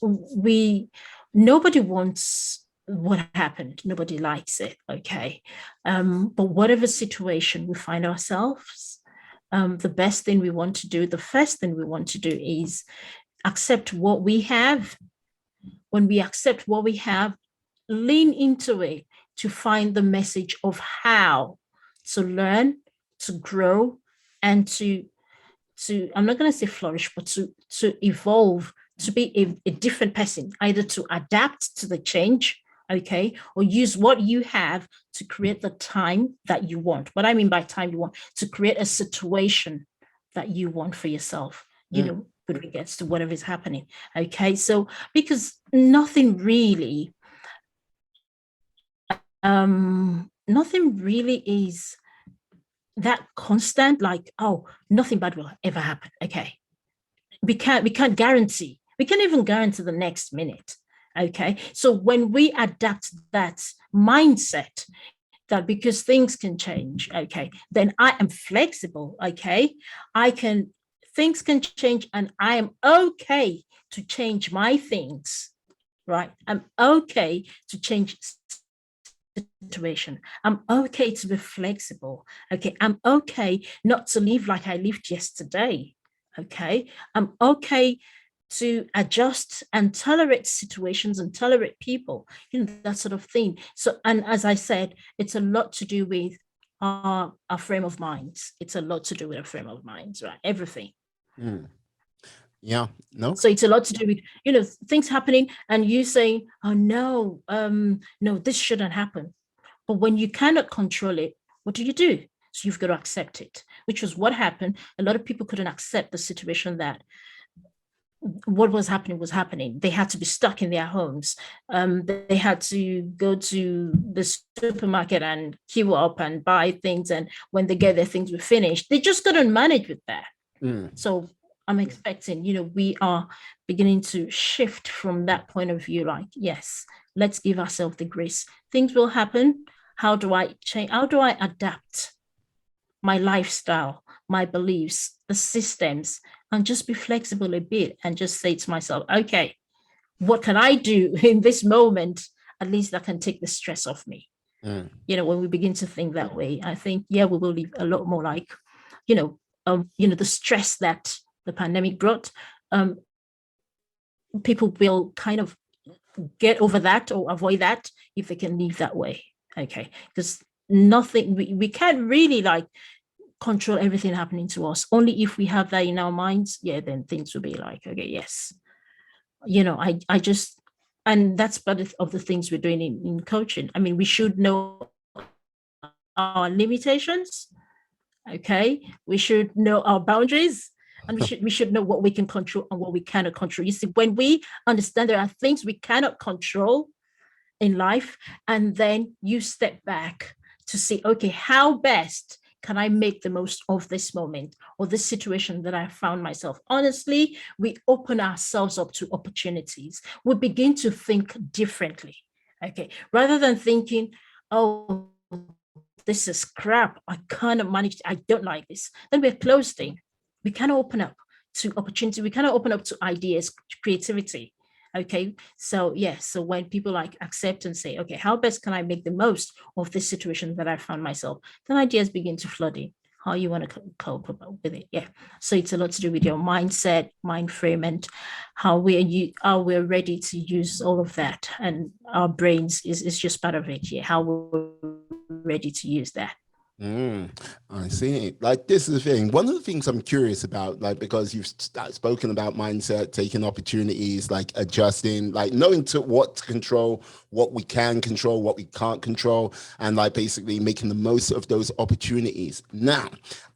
nobody wants what happened. Nobody likes it. Okay. But whatever situation we find ourselves, the best thing we want to do, the first thing we want to do is accept what we have. When we accept what we have, lean into it to find the message of how to learn, to grow, and to I'm not going to say flourish, but to evolve, to be a different person, either to adapt to the change, okay, or use what you have to create the time that you want. What I mean by time you want, to create a situation that you want for yourself, Mm. with regards to whatever is happening. Okay. So because nothing really is that constant, like, oh, nothing bad will ever happen. Okay. We can't guarantee. We can't even guarantee the next minute. Okay. So when we adapt that mindset, that because things can change, okay, then I am flexible. Okay. I can things can change, and I am okay to change my things, right? I'm okay to change situation. I'm okay to be flexible. Okay. I'm okay not to live like I lived yesterday. Okay. I'm okay to adjust and tolerate situations and tolerate people, that sort of thing. So, and as I said, it's a lot to do with our frame of minds. It's a lot to do with our frame of minds, right? Everything. Mm. Yeah. No. So it's a lot to do with, things happening and you saying, oh no, no, this shouldn't happen. But when you cannot control it, what do? So you've got to accept it, which was what happened. A lot of people couldn't accept the situation that what was happening. They had to be stuck in their homes. They had to go to the supermarket and queue up and buy things. And when they get their things were finished, they just couldn't manage with that. So I'm expecting, we are beginning to shift from that point of view. Like, yes, let's give ourselves the grace. Things will happen. How do I change? How do I adapt my lifestyle, my beliefs, the systems, and just be flexible a bit and just say to myself, okay, what can I do in this moment? At least that can take the stress off me. When we begin to think that way, I think, we will live a lot more like, the stress that the pandemic brought. People will kind of get over that or avoid that if they can live that way. Okay, because nothing, we can't really like control everything happening to us. Only if we have that in our minds, then things will be like, okay, yes, I just, and that's part of the things we're doing in coaching. I mean, we should know our limitations. Okay, we should know our boundaries, and we should know what we can control and what we cannot control. You see, when we understand there are things we cannot control in life, and then you step back to see, okay, how best can I make the most of this moment or this situation that I found myself? Honestly, we open ourselves up to opportunities. We begin to think differently. Okay, rather than thinking, oh, this is crap, I cannot manage, I don't like this, then we're closed in. We cannot open up to opportunity, we cannot open up to ideas, creativity. Okay, so so when people like accept and say, okay, how best can I make the most of this situation that I found myself, then ideas begin to flood in, how you want to cope with it. So it's a lot to do with your mindset, mind frame, and how we're ready to use all of that, and our brains is just part of it. How we're ready to use that. I see. Like, this is the thing. One of the things I'm curious about, like, because you've spoken about mindset, taking opportunities, like adjusting, like knowing what to control, what we can control, what we can't control, and like basically making the most of those opportunities. Now,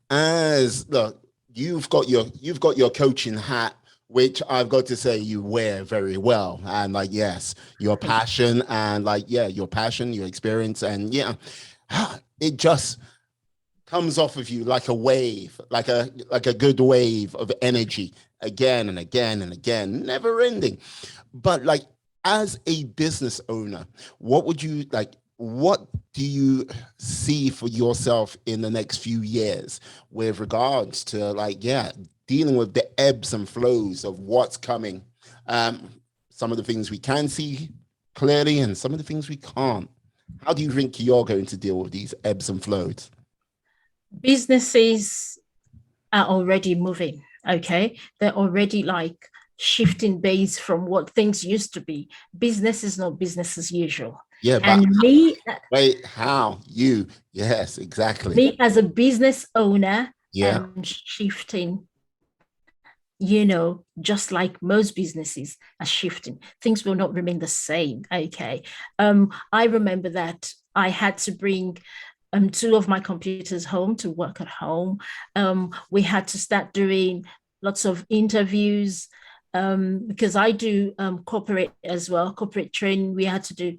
as look, you've got your coaching hat, which I've got to say you wear very well. And like, yes, your passion and like, your passion, your experience, and it just comes off of you like a wave, like a good wave of energy, again and again and again, never ending. But like, as a business owner, what would you like? What do you see for yourself in the next few years with regards to like, dealing with the ebbs and flows of what's coming? Some of the things we can see clearly and some of the things we can't. How do you think you're going to deal with these ebbs and flows? Businesses are already moving. Okay, they're already like shifting base from what things used to be. Business is not business as usual. Yeah, but And wait, how you? Yes, exactly. me as a business owner Yeah. am shifting, just like most businesses are shifting. Things will not remain the same. Okay. I remember that I had to bring two of my computers home to work at home. We had to start doing lots of interviews because I do corporate as well, corporate training. We had to do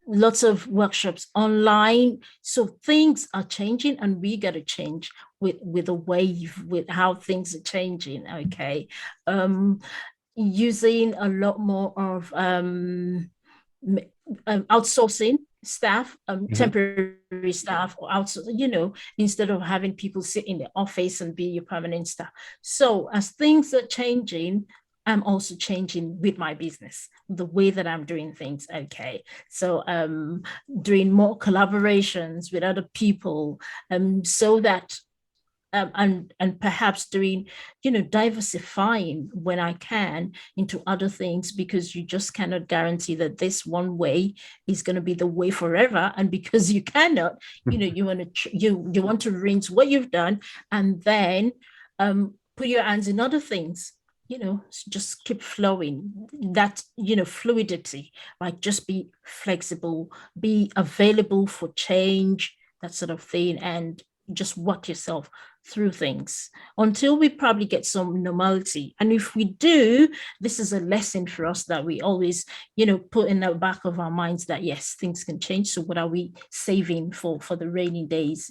lots of workshops online. So things are changing and we got to change with the wave, with how things are changing. Okay. Using a lot more of outsourcing. staff, temporary staff, or outsource, instead of having people sit in the office and be your permanent staff. So as things are changing, I'm also changing with my business, the way that I'm doing things. Okay. So doing more collaborations with other people, so that and perhaps doing, diversifying when I can into other things, because you just cannot guarantee that this one way is going to be the way forever. And because you cannot, you want to you want to rinse what you've done, and then put your hands in other things. Just keep flowing. That, fluidity, like just be flexible, be available for change, that sort of thing, and just work yourself through things until we probably get some normality. And if we do, this is a lesson for us that we always, put in the back of our minds, that yes, things can change. So what are we saving for the rainy days?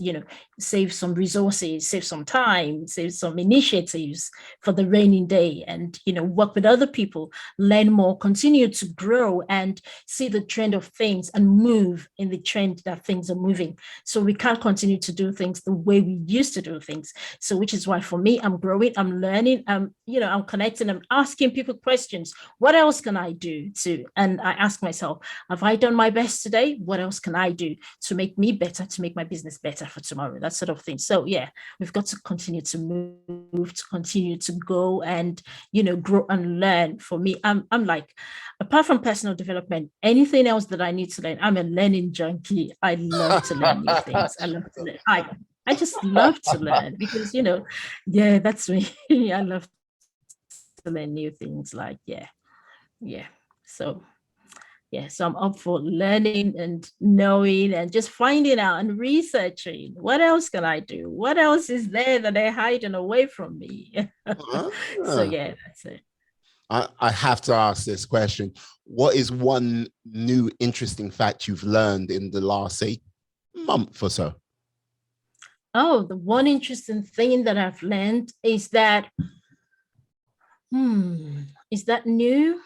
Save some resources, save some time, save some initiatives for the rainy day, and work with other people, learn more, continue to grow, and see the trend of things and move in the trend that things are moving. So we can't continue to do things the way we used to do things. So which is why for me, I'm growing, I'm learning, I'm connecting, I'm asking people questions. What else can I do and I ask myself, have I done my best today? What else can I do to make me better, to make my business better for tomorrow? That sort of thing. So yeah, we've got to continue to move, to continue to go and, grow and learn. For me, I'm like, apart from personal development, anything else that I need to learn, I'm a learning junkie. I love to learn new things. I love to learn. I just love to learn because, yeah, that's me. I love to learn new things. Like, yeah. So, yeah, so I'm up for learning and knowing and just finding out and researching. What else can I do? What else is there that they're hiding away from me? So, yeah, that's it. I have to ask this question. What is one new interesting fact you've learned in the last, say, month or so? Oh, the one interesting thing that I've learned is that, is that new?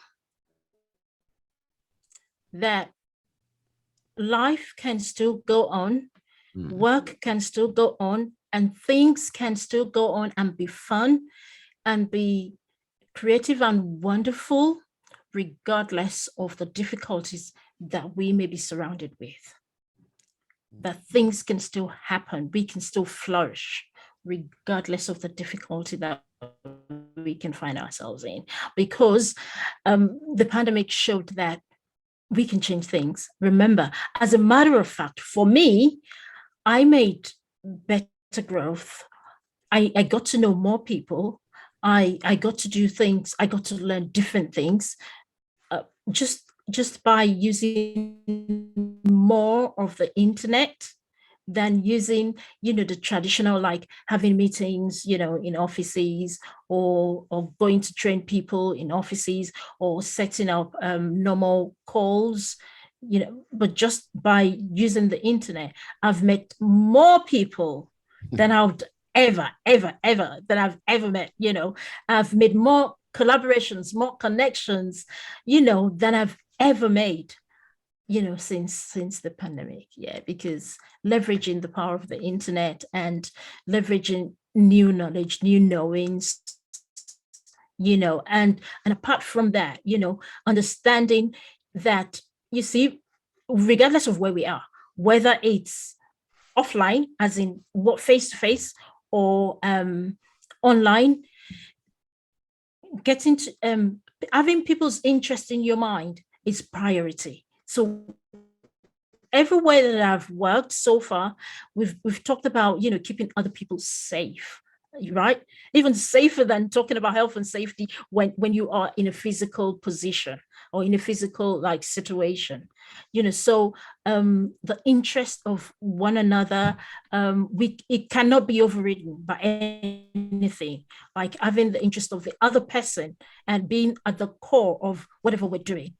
That life can still go on, work can still go on, and things can still go on and be fun and be creative and wonderful, regardless of the difficulties that we may be surrounded with. That things can still happen, we can still flourish, regardless of the difficulty that we can find ourselves in. Because the pandemic showed that we can change things. Remember, as a matter of fact, for me, I made better growth. I got to know more people. I got to do things. I got to learn different things, just by using more of the internet than using, the traditional, like having meetings, in offices, or going to train people in offices, or setting up normal calls, but just by using the internet, I've met more people than I've ever met. I've made more collaborations, more connections, than I've ever made, since the pandemic. Yeah, because leveraging the power of the internet and leveraging new knowledge, new knowings, and apart from that, understanding that, you see, regardless of where we are, whether it's offline, as in what face to face, or online, getting to having people's interest in your mind is priority. So everywhere that I've worked so far, we've talked about, keeping other people safe, right? Even safer than talking about health and safety when you are in a physical position or in a physical like situation. So the interest of one another, it cannot be overridden by anything. Like having the interest of the other person and being at the core of whatever we're doing.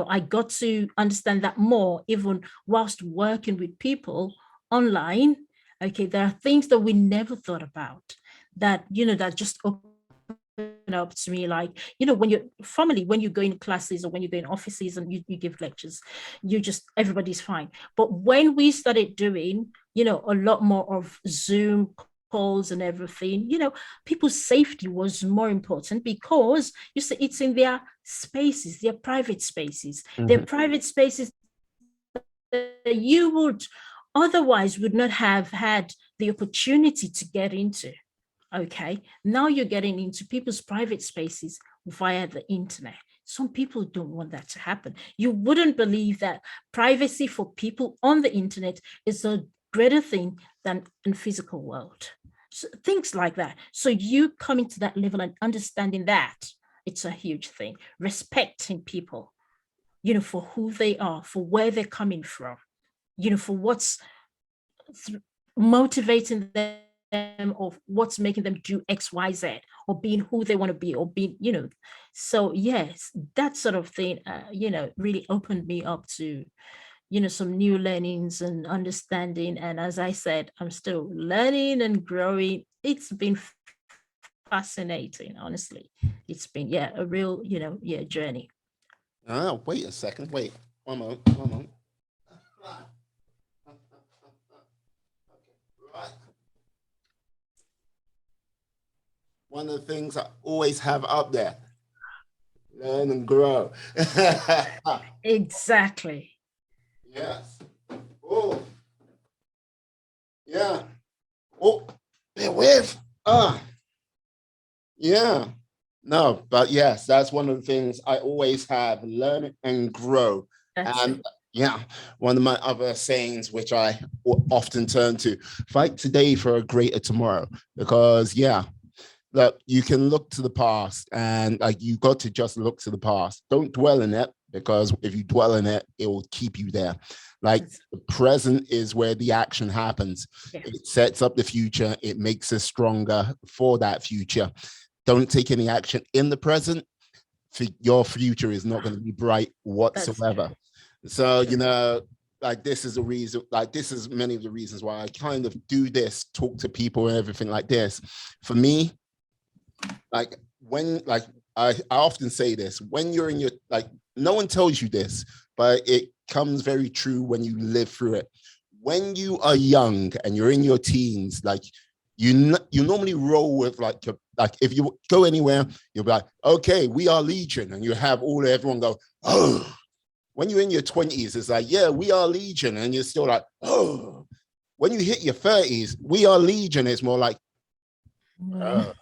I got to understand that more, even whilst working with people online. Okay, there are things that we never thought about that, that just open up to me like, when you're formally, when you go in classes or when you go in offices and you give lectures, everybody's fine. But when we started doing, a lot more of Zoom calls and everything, people's safety was more important, because you see it's in their spaces, their private spaces, their private spaces that you would otherwise would not have had the opportunity to get into. Okay, now you're getting into people's private spaces via the internet. Some people don't want that to happen. You wouldn't believe that privacy for people on the internet is a greater thing than in physical world. So, things like that. So you coming to that level and understanding that, it's a huge thing. Respecting people, for who they are, for where they're coming from, for what's motivating them, or what's making them do XYZ, or being who they want to be, or being, so yes, that sort of thing, really opened me up to, some new learnings and understanding. And as I said, I'm still learning and growing. It's been fascinating, honestly. It's been, a real, journey. Wait a second. Wait. One moment. One moment. Right. One of the things I always have up there: learn and grow. Exactly. Yes. Oh, yeah. Oh, bear with. Yeah. No, but yes, that's one of the things I always have: learn and grow. That's And it. yeah, one of my other sayings, which I often turn to: fight today for a greater tomorrow. Because yeah, look, you can look to the past, and like you got to just look to the past. Don't dwell in it, because if you dwell in it, it will keep you there. Like That's, the present is where the action happens. yeah. It sets up the future. It makes us stronger for that future. Don't take any action in the present, your future is not going to be bright That's whatsoever. true. So, True. like this is a reason, like this is many of the reasons why I kind of do this, talk to people and everything like this. For me, like when, like I often say this: when you're in your, like, no one tells you this, but it comes very true when you live through it. When you are young and you're in your teens, like you normally roll with like like if you go anywhere, you'll be like, okay, we are Legion, and you have everyone go, oh. When you're in your 20s, it's like, yeah, we are Legion, and you're still like, oh. When you hit your 30s, we are Legion. It's more like, oh.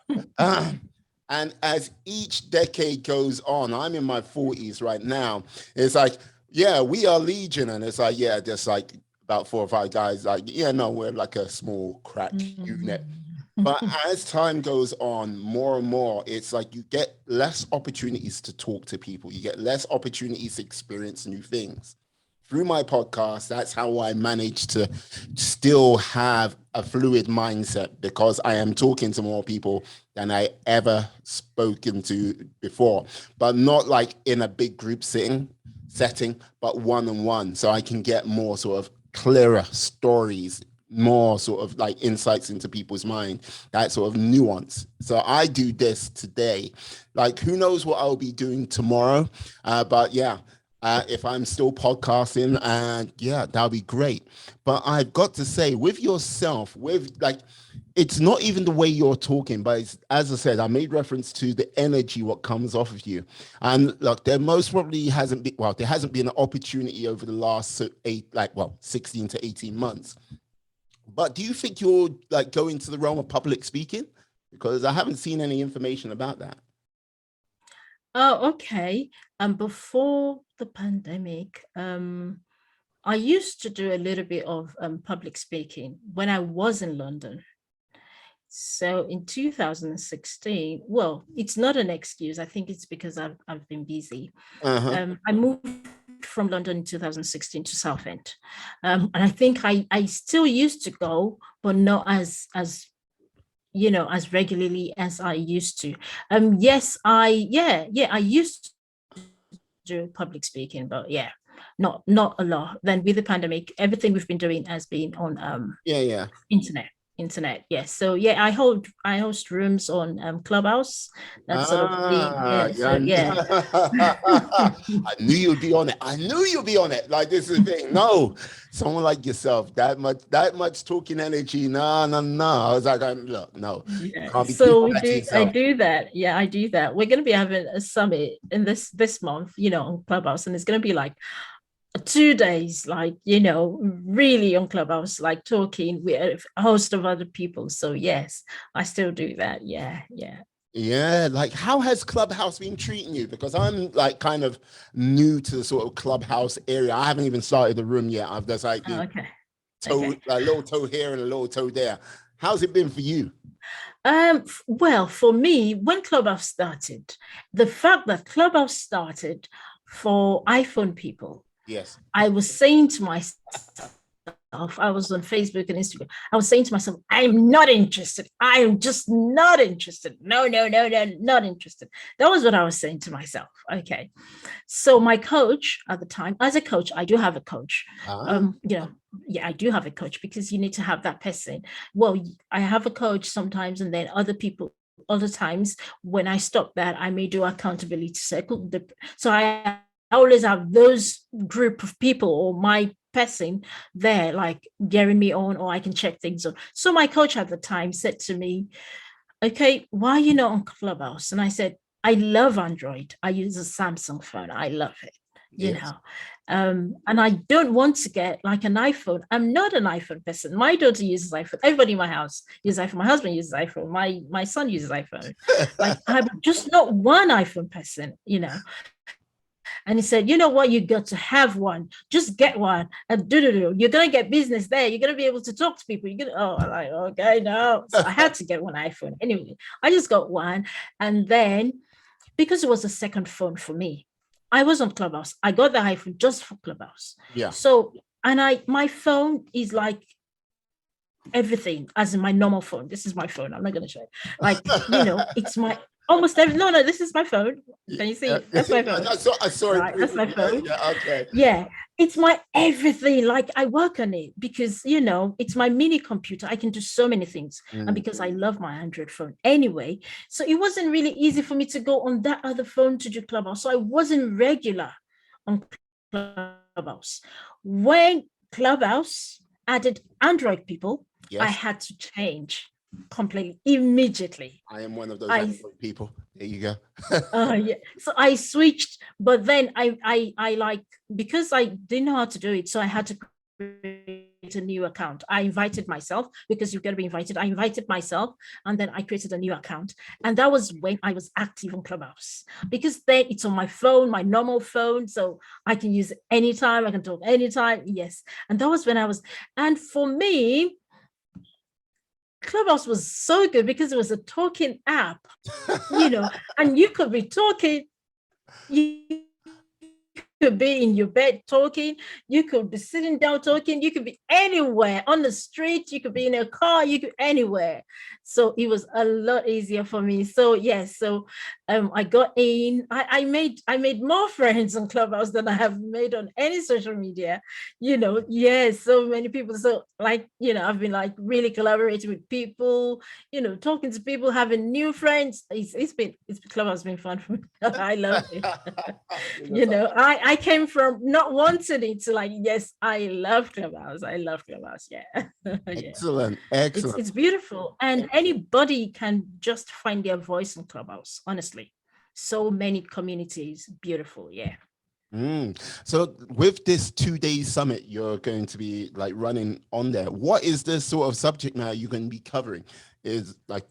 And as each decade goes on, I'm in my 40s right now. It's like, yeah, we are Legion. And it's like, yeah, just like about 4 or 5 guys, like, yeah, no, we're like a small crack unit. But as time goes on, more and more, it's like you get less opportunities to talk to people. You get less opportunities to experience new things. Through my podcast, that's how I manage to still have a fluid mindset, because I am talking to more people than I ever spoken to before, but not like in a big group setting, but one-on-one. So I can get more sort of clearer stories, more sort of like insights into people's mind, that sort of nuance. So I do this today. Like, who knows what I'll be doing tomorrow? But yeah, if I'm still podcasting, and yeah, that'll be great. But I've got to say, with yourself, with like, it's not even the way you're talking, but it's, as I said, I made reference to the energy, what comes off of you. And look, there most probably hasn't been, well, there hasn't been an opportunity over the last 16 to 18 months. But do you think you'll like go into the realm of public speaking? Because I haven't seen any information about that. Oh, okay. Before the pandemic, I used to do a little bit of public speaking when I was in London. So in 2016, well, it's not an excuse. I think it's because I've been busy. Uh-huh. I moved from London in 2016 to Southend. And I think I still used to go, but not as regularly as I used to. Yes, I used to do public speaking, but yeah, not a lot. Then with the pandemic, everything we've been doing has been on Yeah, yeah. internet. internet. Yes. So yeah, I host rooms on Clubhouse. That's sort of the Ah, yeah. So yeah. yeah. I knew you'd be on it. I knew you'd be on it. Like, this is the thing. No, someone like yourself, that much talking energy. No, no, no. I was like, look, no, you Yeah. can't be keeping So we that to do. I yourself. do that. Yeah, I do that. We're going to be having a summit in this month. On Clubhouse, and it's going to be like 2 days, like really on Clubhouse, like talking with a host of other people. So yes, I still do that. Yeah, yeah. Yeah, like, how has Clubhouse been treating you? Because I'm like kind of new to the sort of Clubhouse area. I haven't even started the room yet. I've just like Oh, okay, toe, okay. a little toe here and a little toe there. How's it been for you? Well, for me, when Clubhouse started, the fact that Clubhouse started for iPhone people, Yes. I was saying to myself, I was on Facebook and Instagram. I was saying to myself, I'm not interested. I am just not interested. No, no, no, no, not interested. That was what I was saying to myself. Okay. So my coach at the time, as a coach, I do have a coach. Ah, Yeah, I do have a coach because you need to have that person. Well, I have a coach sometimes, and then other people other times when I stop that, I may do accountability circle. So I always have those group of people or my person there, like getting me on, or I can check things on. So my coach at the time said to me, okay, why are you not on Clubhouse? And I said, I love Android. I use a Samsung phone. I love it, you yes. know. And I don't want to get like an iPhone. I'm not an iPhone person. My daughter uses iPhone. Everybody in my house uses iPhone. My husband uses iPhone. My son uses iPhone. Like, I'm just not one iPhone person. And he said, you know what, you got to have one. Just get one and do. You're gonna get business there. You're gonna be able to talk to people. You're gonna I'm like, okay, no. So I had to get one iPhone. Anyway, I just got one. And then because it was a second phone for me, I was on Clubhouse. I got the iPhone just for Clubhouse. Yeah. So and my phone is like everything as in my normal phone. This is my phone. I'm not gonna show it. Like, it's my almost every no, this is my phone. Can you see Yeah. it? That's my phone. I saw it Right, that's my previously. Yeah, phone. yeah, okay. Yeah, it's my everything. Like, I work on it because it's my mini computer. I can do so many things, and Mm. because I love my Android phone anyway, so it wasn't really easy for me to go on that other phone to do Clubhouse. So I wasn't regular on Clubhouse. When Clubhouse added Android people, I Yes. had to change completely immediately. I am one of those I Android people. There you go. yeah. So I switched, but then I like, because I didn't know how to do it, so I had to create a new account. I invited myself because you've got to be invited. I invited myself, and then I created a new account, and that was when I was active on Clubhouse, because then it's on my phone, my normal phone, so I can use it anytime. I can talk anytime. Yes, and that was when I was. And for me, Clubhouse was so good because it was a talking app, and you could be talking, you could be in your bed talking, you could be sitting down talking, you could be anywhere on the street, you could be in a car, you could anywhere. So it was a lot easier for me. So yes, so I got in. I made more friends on Clubhouse than I have made on any social media. Yes, so many people. So like, I've been like really collaborating with people, talking to people, having new friends. It's Clubhouse has been fun for me. I love it. You know, I came from not wanting it to like, yes, I love Clubhouse. I love Clubhouse. Yeah. Yeah. excellent, It's excellent. it's beautiful. And anybody can just find their voice in Clubhouse, honestly. So many communities, beautiful. Yeah. Mm. So with this 2 day summit, you're going to be like running on there. What is the sort of subject matter you're going to be covering? Is like,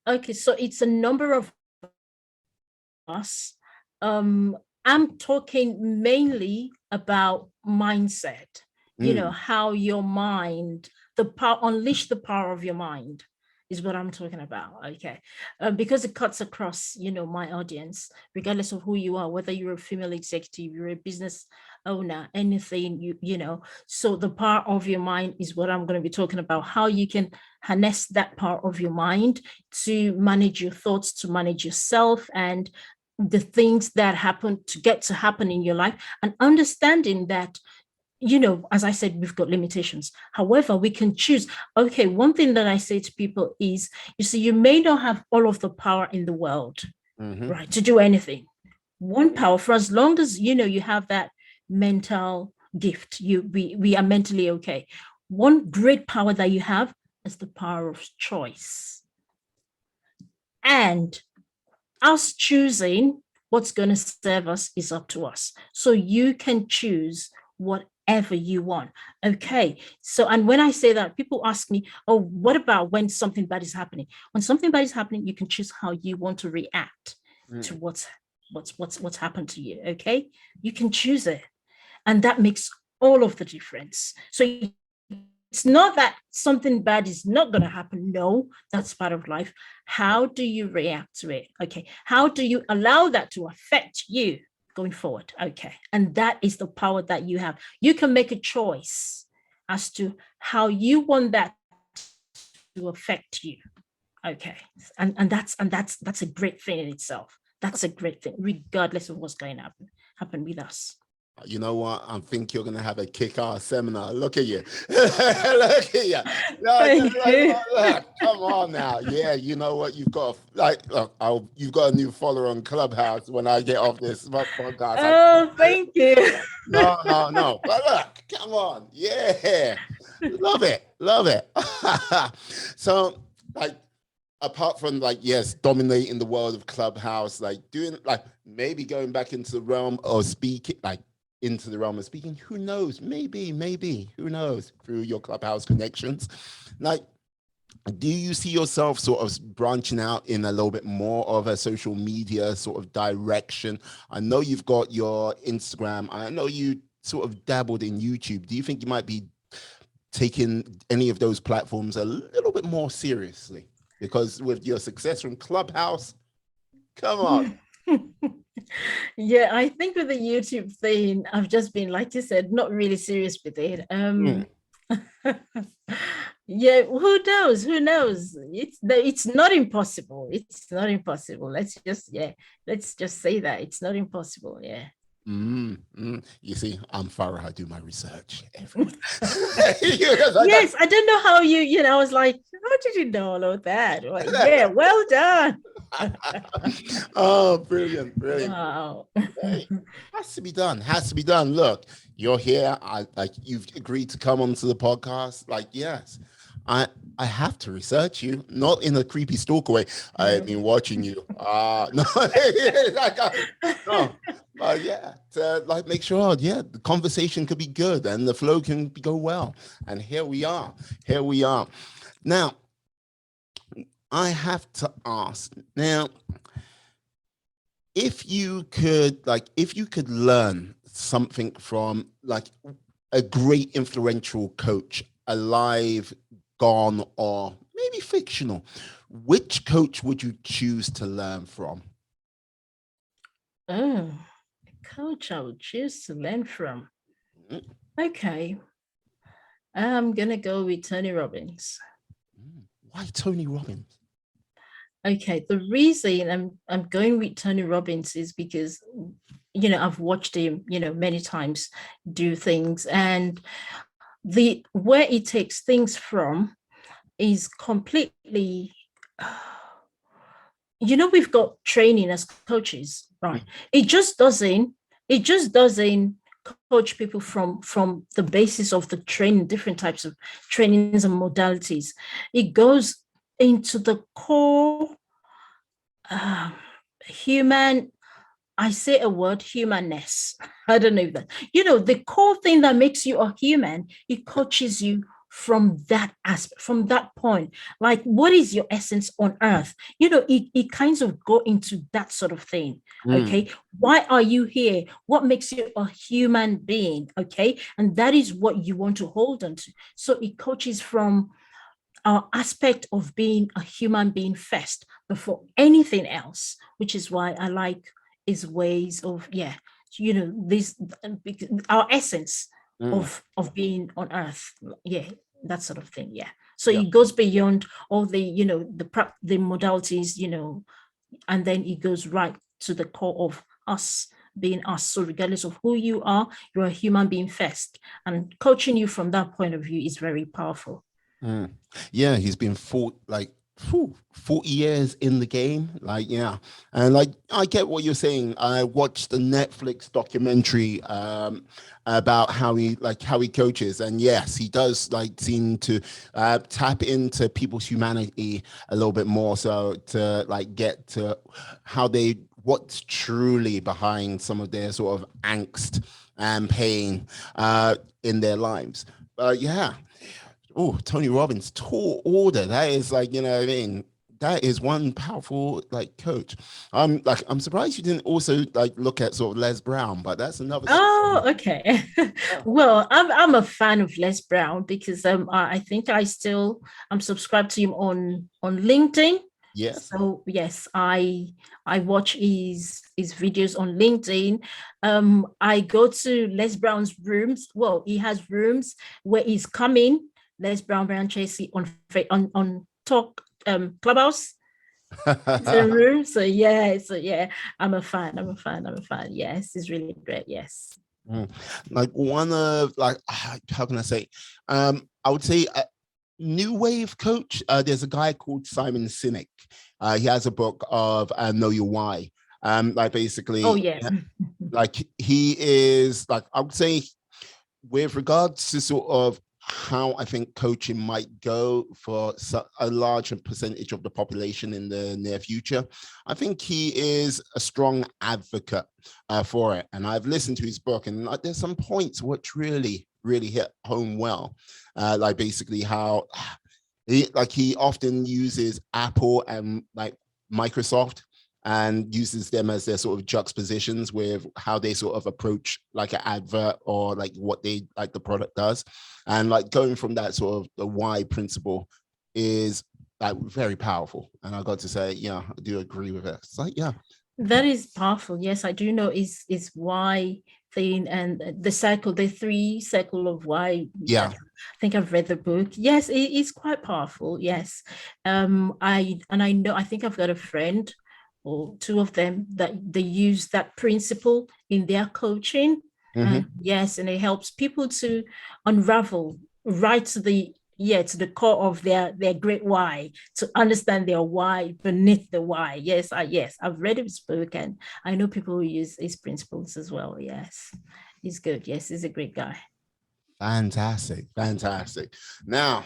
Okay, so it's a number of us. Um, I'm talking mainly about mindset, mm, how your mind, the power, unleash the power of your mind is what I'm talking about. Okay. Because it cuts across, my audience, regardless of who you are, whether you're a female executive, you're a business owner, anything, so the power of your mind is what I'm going to be talking about, how you can harness that power of your mind to manage your thoughts, to manage yourself, and the things that happen to get to happen in your life, and understanding that as I said, we've got limitations. However, we can choose. Okay, one thing that I say to people is, you see, you may not have all of the power in the world, right, to do anything. One power, for as long as you have that mental gift, we are mentally okay. One great power that you have is the power of choice. And us choosing what's going to serve us is up to us. So you can choose whatever you want. Okay. So, and when I say that, people ask me, oh, what about when something bad is happening? When something bad is happening, you can choose how you want to react to what's happened to you. Okay. You can choose it. And that makes all of the difference. So it's not that something bad is not going to happen. No, that's part of life. How do you react to it? Okay. How do you allow that to affect you going forward? Okay. And that is the power that you have. You can make a choice as to how you want that to affect you. Okay. And that's a great thing in itself. That's a great thing, regardless of what's going to happen with us. You know what? I think you're gonna have a kick-ass seminar. Look at you. Look at you. Look, come on now. Yeah, you know what? You've got you've got a new follower on Clubhouse when I get off this podcast. Oh, thank you. No. But look, come on. Yeah. Love it. Love it. So, like, apart from yes, dominating the world of Clubhouse, doing maybe going back into the realm of speaking, who knows, maybe who knows, through your Clubhouse connections, do you see yourself sort of branching out in a little bit more of a social media sort of direction? I know you've got your Instagram, I know you sort of dabbled in YouTube. Do you think you might be taking any of those platforms a little bit more seriously? Because with your success from Clubhouse, come on. Yeah, I think with the YouTube thing, I've just been, like you said, not really serious with it. Yeah, who knows? Who knows? It's not impossible. It's not impossible. Let's just say that it's not impossible. Yeah. You see, I'm thorough. I do my research. Yes, I don't know how I was like, how did you know all of that? Like, yeah, well done. Oh, brilliant. Wow. Hey, has to be done. Look, you're here. You've agreed to come onto the podcast. Yes, I have to research you, not in a creepy stalker way. I've been watching you. No, no. But yeah, to make sure, the conversation could be good and the flow can go well. And here we are. Now, I have to ask. Now, if you could learn something from a great influential coach, alive, gone, or maybe fictional, which coach would you choose to learn from? Oh, coach I would choose to learn from. Okay. I'm gonna go with Tony Robbins. Why Tony Robbins? Okay, the reason I'm going with Tony Robbins is because I've watched him many times do things, and the where he takes things from is completely we've got training as coaches, right? It just doesn't coach people from the basis of the training, different types of trainings and modalities. It goes into the core human, I say a word, humanness. I don't know if that, the core thing that makes you a human, it coaches you from that aspect, from that point. Like, what is your essence on earth? It kinds of go into that sort of thing. Okay. Why are you here? What makes you a human being? Okay. And that is what you want to hold on to. So it coaches from our aspect of being a human being first before anything else, which is why I like his ways of, this, our essence of being on earth. Yeah, that sort of thing. Yeah. So it goes beyond all the, the modalities, and then it goes right to the core of us being us. So regardless of who you are, you're a human being first. And coaching you from that point of view is very powerful. Mm. Yeah, he's been 40 years in the game. Like, yeah. And like, I get what you're saying. I watched the Netflix documentary about how he coaches. And yes, he does like seem to tap into people's humanity a little bit more. So to like get to what's truly behind some of their sort of angst and pain in their lives. Yeah. Oh, Tony Robbins, tall order. That is like, you know what I mean? That is one powerful like coach. I'm surprised you didn't also like look at sort of Les Brown, but that's another Oh, story. okay. Yeah. Well, I'm a fan of Les Brown because I think I'm subscribed to him on LinkedIn. Yes. So yes, I watch his videos on LinkedIn. I go to Les Brown's rooms. Well, he has rooms where he's coming. Les Brown, Brian Tracy on Talk Clubhouse. It's a room. So yeah, I'm a fan. I'm a fan. I'm a fan. Yes, it's really great. Yes. Mm. Like one of like how can I say? I would say a new wave coach. There's a guy called Simon Sinek. He has a book of Know Your Why. Like Oh basically, yeah. like he is like I would say with regards to sort of how I think coaching might go for a larger percentage of the population in the near future, I think he is a strong advocate for it. And I've listened to his book, and like, there's some points which really, really hit home well. Like basically how he often uses Apple and like Microsoft and uses them as their sort of juxtapositions with how they sort of approach like an advert or like what they like the product does. And like going from that sort of the why principle is like very powerful. And I got to say, yeah, I do agree with it. It's like, yeah. That is powerful. Yes, I do know is why thing and the three cycle of why. Yeah. I think I've read the book. Yes, it is quite powerful. Yes. I know I think I've got a friend or two of them that they use that principle in their coaching. Mm-hmm. Yes, and it helps people to unravel right to the core of their great why, to understand their why beneath the why. Yes, I've read his book and I know people who use his principles as well. Yes, he's good. Yes, he's a great guy. Fantastic. Fantastic. Now,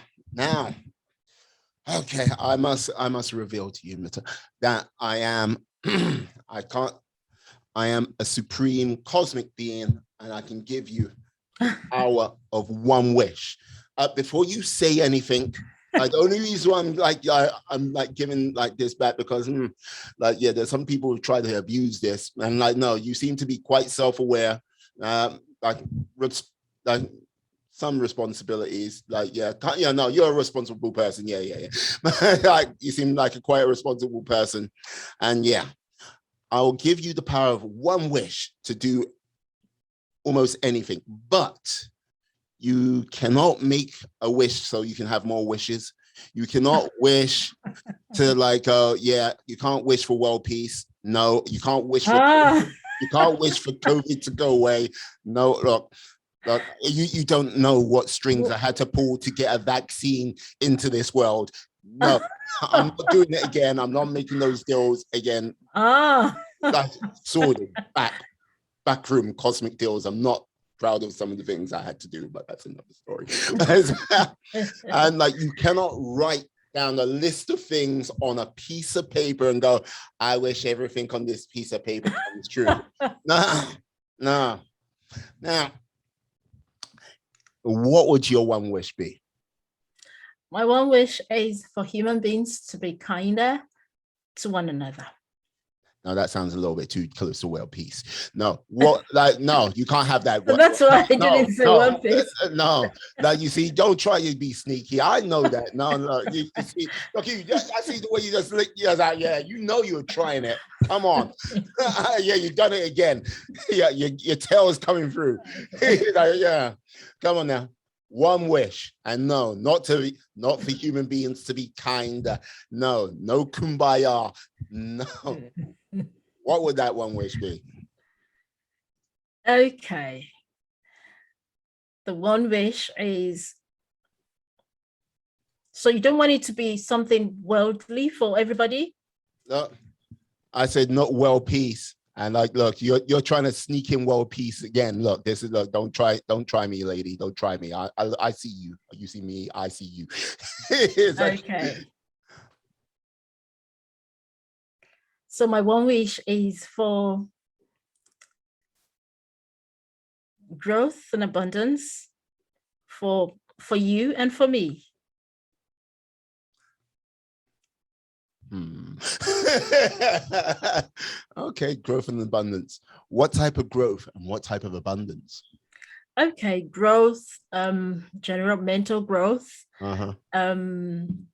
okay, I must reveal to you, Mita, that I am I am a supreme cosmic being, and I can give you the power of one wish. Before you say anything, like the only reason why I'm like giving like this back because like yeah, there's some people who try to abuse this, and like no, you seem to be quite self-aware, like like some responsibilities. Like yeah, no, you're a responsible person. Yeah. Like you seem like a quite a responsible person, and yeah, I'll give you the power of one wish to do almost anything, but you cannot make a wish so you can have more wishes. You cannot wish to like, yeah, you can't wish for world peace. No, you can't wish for you can't wish for COVID to go away. No, look, you don't know what strings I had to pull to get a vaccine into this world. No, I'm not doing it again. I'm not making those deals again. Like sorted backroom cosmic deals. I'm not proud of some of the things I had to do, but that's another story. And like you cannot write down a list of things on a piece of paper and go, I wish everything on this piece of paper comes true. No. Now, what would your one wish be? My one wish is for human beings to be kinder to one another. No, that sounds a little bit too close to world peace. No, what? Like, no, you can't have that. So that's why I didn't say world peace. No, like you see, don't try to be sneaky. I know that. No, you see, look, I see the way you just lick yours out. Yeah, you know you were trying it. Come on, yeah, you've done it again. Yeah, your tail is coming through. Like, yeah, come on now. One wish, and no, not for human beings to be kinder. No kumbaya. No. What would that one wish be? Okay. The one wish is, so you don't want it to be something worldly for everybody? Look, I said not world peace. And like, look, you're trying to sneak in world peace again. Look, this is look. Don't try me, lady. Don't try me. I see you. You see me. I see you. Okay. So my one wish is for growth and abundance for you and for me. Okay, growth and abundance. What type of growth and what type of abundance? Okay, growth, general mental growth,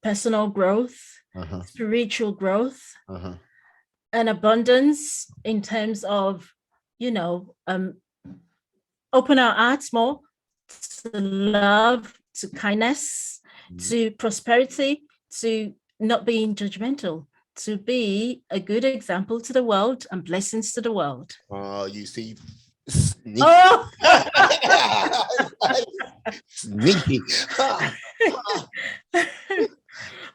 personal growth, spiritual growth, and abundance in terms of, open our hearts more to love, to kindness, to prosperity, to not being judgmental, to be a good example to the world and blessings to the world. You see, sneaky. Oh! Sneaky.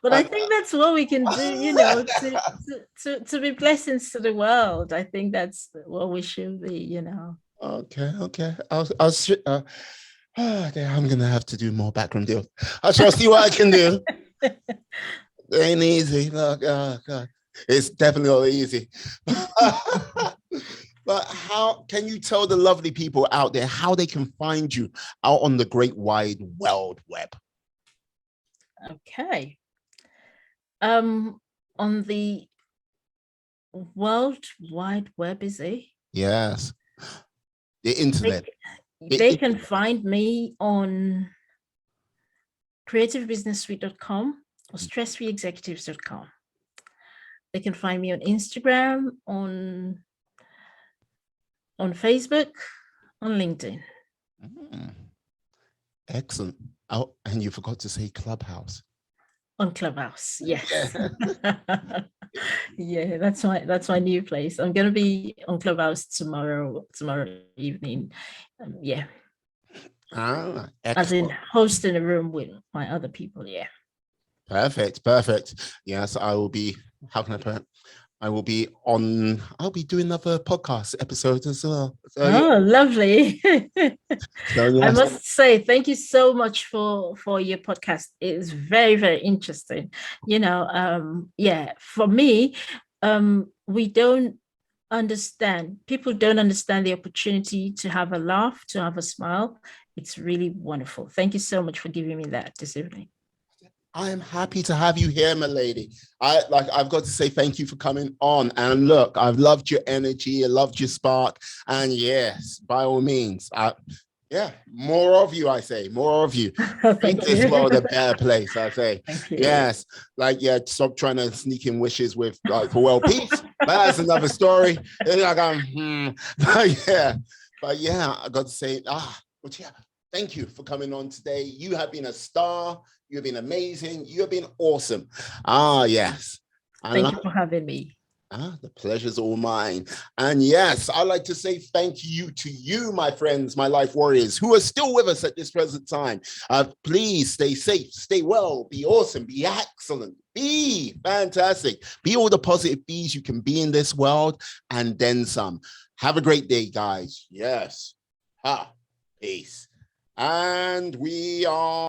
But I think that's what we can do, to be blessings to the world. I think that's what we should be, Okay. I'm gonna have to do more background deals. I shall see what I can do. It ain't easy. Look, oh God, it's definitely not easy. But how can you tell the lovely people out there how they can find you out on the great wide world web? Okay. On the World Wide Web, is it? Yes. The internet. They can find me on creativebusinesssuite.com or stressfreeexecutives.com. They can find me on Instagram, on Facebook, on LinkedIn. Excellent. Oh, and you forgot to say Clubhouse. On Clubhouse, yes. Yeah, that's my new place. I'm gonna be on Clubhouse tomorrow evening. Yeah. As in hosting a room with my other people. Yeah. Perfect. Yes, I will be. How can I put it? I'll be doing other podcast episodes as well. So, oh, lovely. So, yes. I must say, thank you so much for your podcast. It is very, very interesting. For me, people don't understand the opportunity to have a laugh, to have a smile. It's really wonderful. Thank you so much for giving me that this evening. I am happy to have you here, my lady. I've got to say thank you for coming on. And look, I've loved your energy. I loved your spark. And yes, by all means, more of you, I say, more of you. Make this world a better place, I say. Yes, stop trying to sneak in wishes with for world peace. But that's another story. But yeah, I got to say, thank you for coming on today. You have been a star. You've been amazing. You've been awesome. Yes. Thank you for having me. The pleasure's all mine. And yes, I'd like to say thank you to you, my friends, my life warriors, who are still with us at this present time. Please stay safe, stay well, be awesome, be excellent, be fantastic, be all the positive bees you can be in this world, and then some. Have a great day, guys. Yes. Peace. And we are